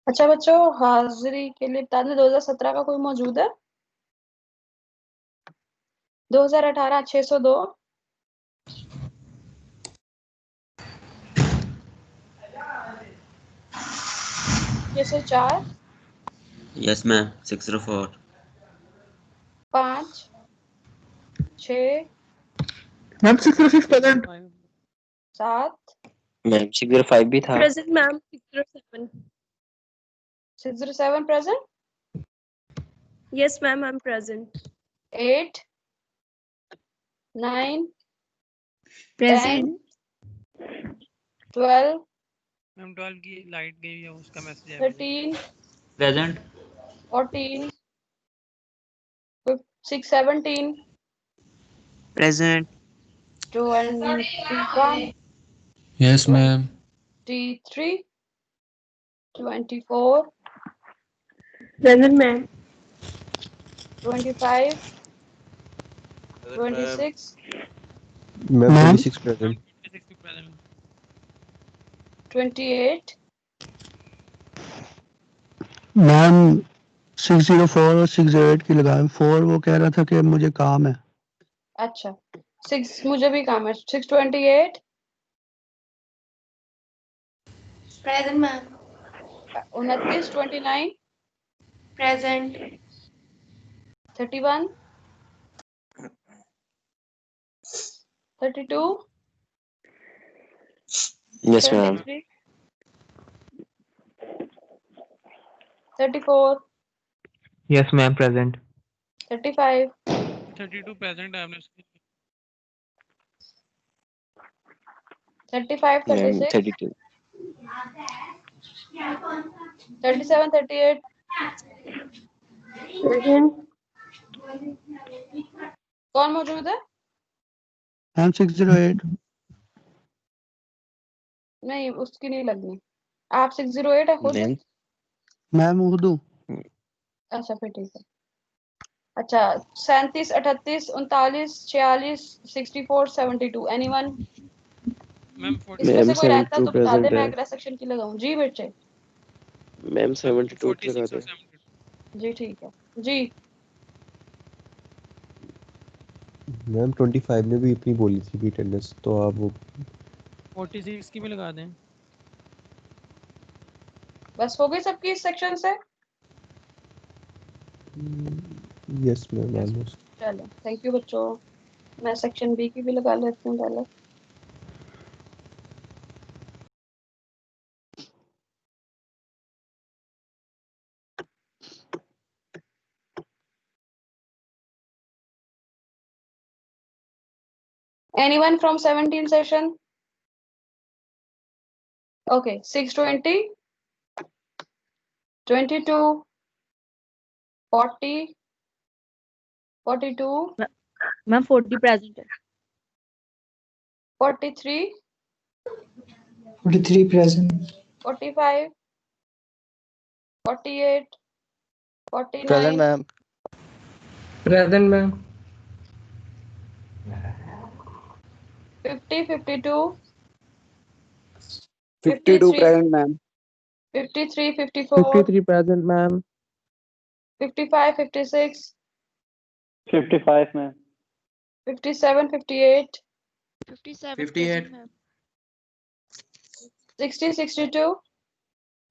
अच्छा बच्चों, हाजिरी के लिए बता दें, 2017 का कोई मौजूद है? 2018 602, 604, Yes, ma'am. 604. 5, 6, ma'am 606 present. 7, ma'am 605 भी था। Present, ma'am. 607. 607 present, Yes, ma'am. I'm present. 8, 9, 10, Present. 12, ma'am 12 की लाइट गई है, उसका मैसेज है मुझे। 13, Present. 14, 6, 17, Present. 21, Yes, ma'am. 23, 24, Present, ma'am. 25, 26, ma'am ma'am 26 present. 28, ma'am 604 और 608 की लगाएं। 4 वो कह रहा था कि मुझे काम है। अच्छा 6 मुझे भी काम है। 628, Present, ma'am. 29, 29, Present. 31, 32, Yes, ma'am. 33, 34, Yes, ma'am. Present. 35, 32 present है, हमने 35, Ma'am 36, 32. 37, 38, Present. कौन मौजूद है? मैम 608 नहीं, उसकी नहीं लगनी। आप 608 है खुद? Ma'am. मैम उर्दू। अच्छा फिर ठीक है। अच्छा 37, 38, 39, 46, 64, 72, एनीवन? मैम इसमें से 42 कोई रहता 72 तो बता दे, प्रेजेंट मैं है। अगला सेक्शन की लगाऊं। जी बच्चे, मैम 72 लगा 46 और दे। 72। जी ठीक है जी। मैम 25 ने भी इतनी बोली थी भी अटेंडेंस, तो आप वो 46 की भी लगा दें। बस हो गई सबकी इस सेक्शन से? Yes ma'am Yes, almost. चलो थैंक यू बच्चों। मैं सेक्शन बी की भी लगा लेती हूँ पहले। Anyone from 17 session? Okay, 620, 22, 40, 42, Ma'am, 40 present. 43, 43 present. 45, 48, 49, Present, ma'am. Present ma'am. 50, 52, 52 53, present, ma'am. 53, 54, 53 present ma'am. 55, 56, 55, ma'am. 57, 58, 57 58 present, ma'am. 60, 62,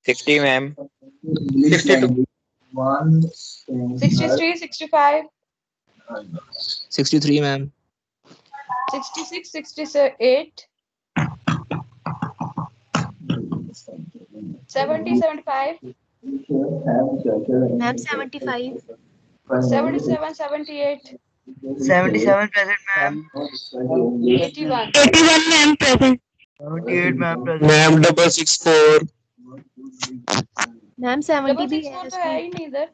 60 ma'am 62 63, 65, 63 ma'am 66, 68, 70, 75, Ma'am 75. 77, 78, 77 present ma'am 81. 81 ma'am present. 78 ma'am present ma'am 664 Ma'am 70 double भी 6 है 4 तो है इसमें. ही नहीं इधर.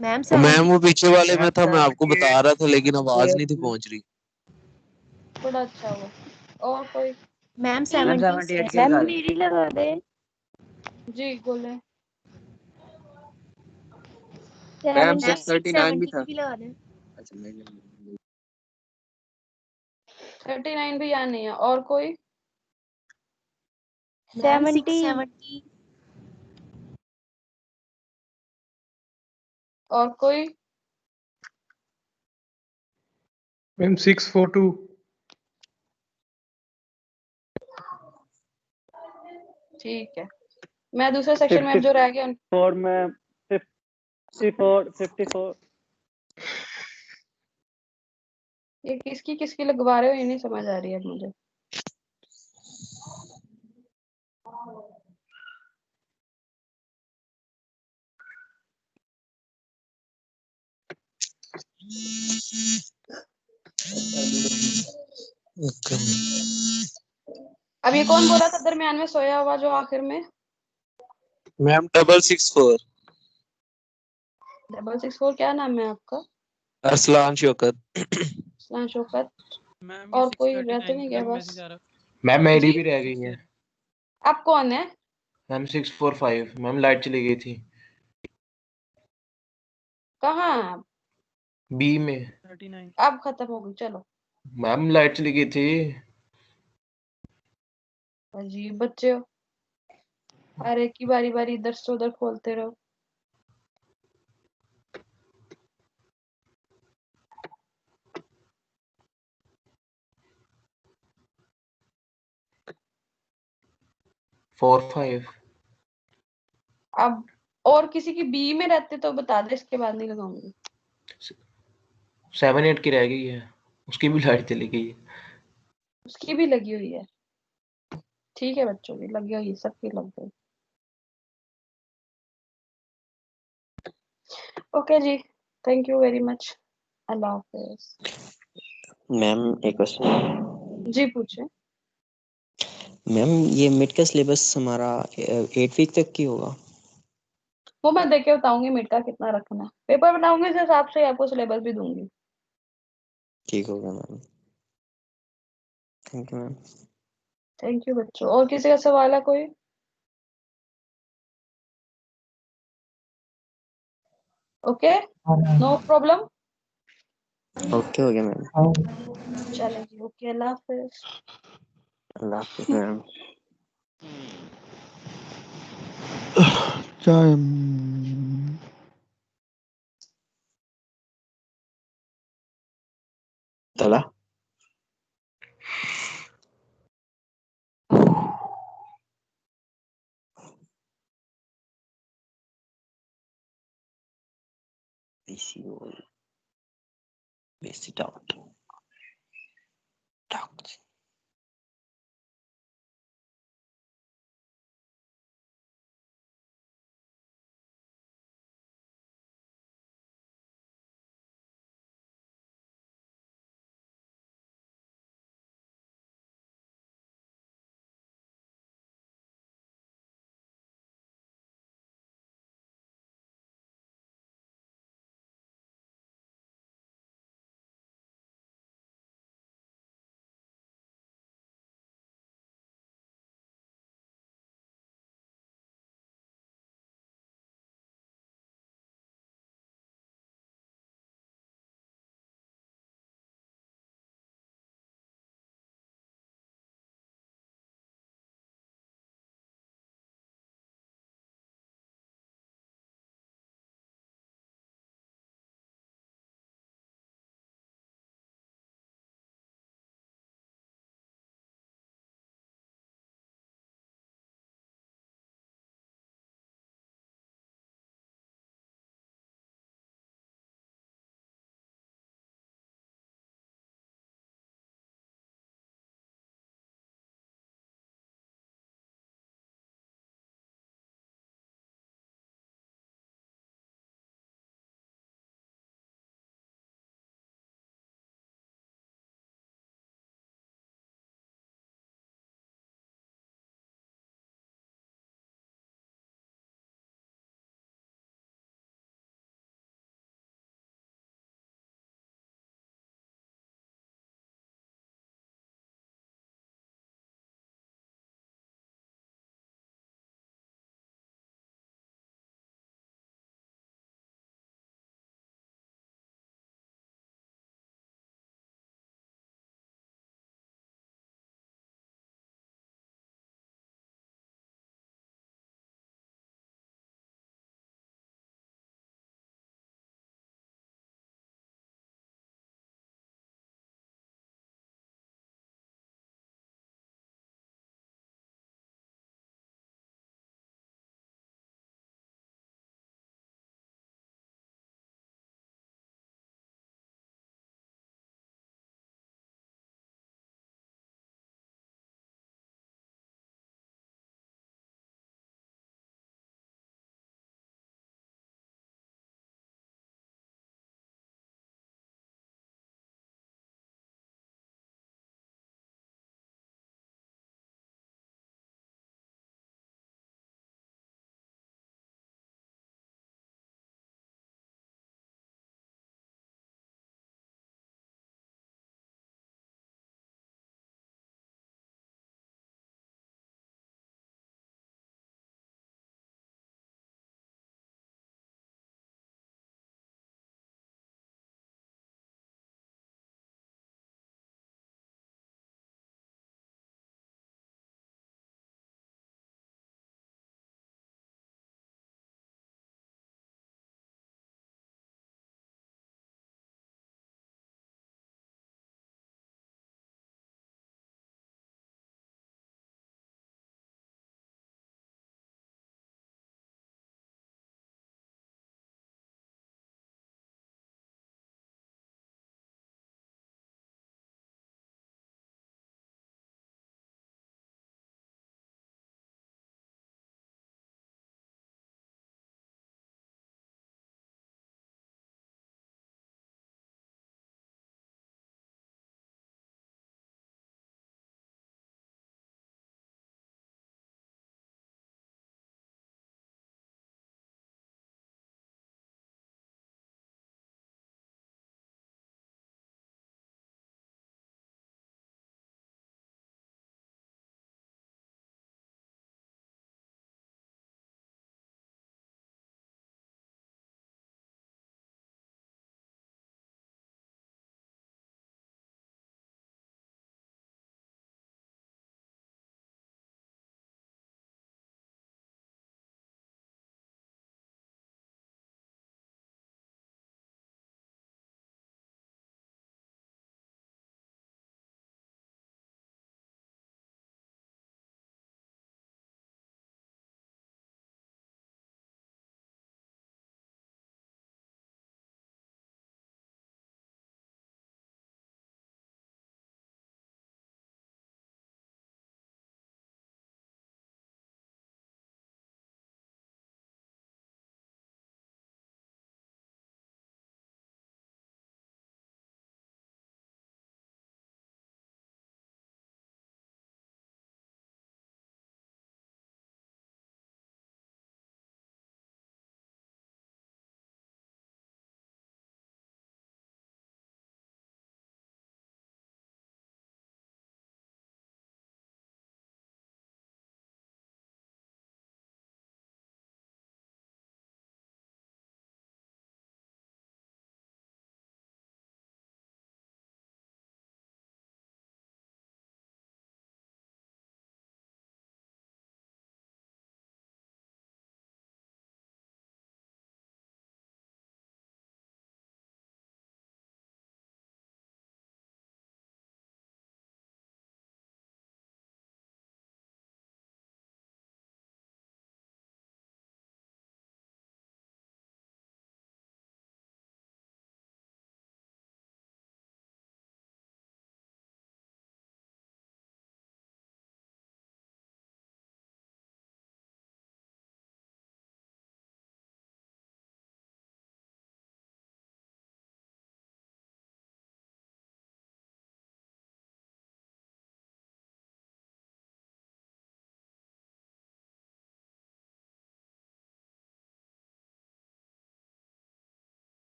Ma'am ma'am 70. वो पीछे वाले में था, मैं आपको 78 बता रहा था लेकिन आवाज नहीं थी पहुंच रही। बड़ा अच्छा हुआ. और कोई? Ma'am ma'am 70. 78 के Ma'am लगा मेरी लगा दे. जी बोले. मैम 70 639 भी था। भी लगा दे. अच्छा नहीं 39 भी यहाँ नहीं है. और कोई? 70. और कोई? मैम 642 ठीक है. मैं दूसरे सेक्शन में अब जो रह गया 4 में 54 ये किसकी लगवा रहे हो, ये नहीं समझ आ रही है मुझे. अब ये कौन बोला था दरमियान में सोया हुआ जो आखिर में? मैम 664 664. क्या नाम है आपका? अरसलान शौकत। सलाम शौकत. मैम ये और कोई 639 रहते नहीं क्या का बस? मैसेज आ रहा है। मैम मेरी जी? भी रह गई है। आप कौन है? मैम 645 मैम लाइट चली गई थी कहाँ? बी में। 39 अब खत्म हो गई. चलो. मैम लाइट चली गई थी। अजीब बच्चे हो. अरे की बारी बारी इधर से उधर खोलते रहो. फोर फाइव अब और किसी की बी में रहते तो बता दे, इसके बाद नहीं लगाऊंगी. 7 8 की रह गई है, उसकी भी लाइट चली गई है। उसकी भी लगी हुई है. ठीक है बच्चों की लगी हुई है, सबकी लग गई. ओके जी. Thank you very much. अल्लाह हाफिज. मैम एक क्वेश्चन। जी पूछे. मैम ये मिड का सिलेबस हमारा 8 वीक तक की होगा? वो मैं देख के बताऊंगी मिड का कितना रखना है. पेपर बनाऊंगी इस हिसाब से आपको सिलेबस भी दूंगी. ठीक होगा ma'am, thank you ma'am. Thank you बच्चों. और किसी का सवाल है कोई? ओके. No problem. ओके हो गया मैम। चलेगी. ओके. अल्लाह हाफिज. अल्लाह हाफिज मैम। चाय तला basic out.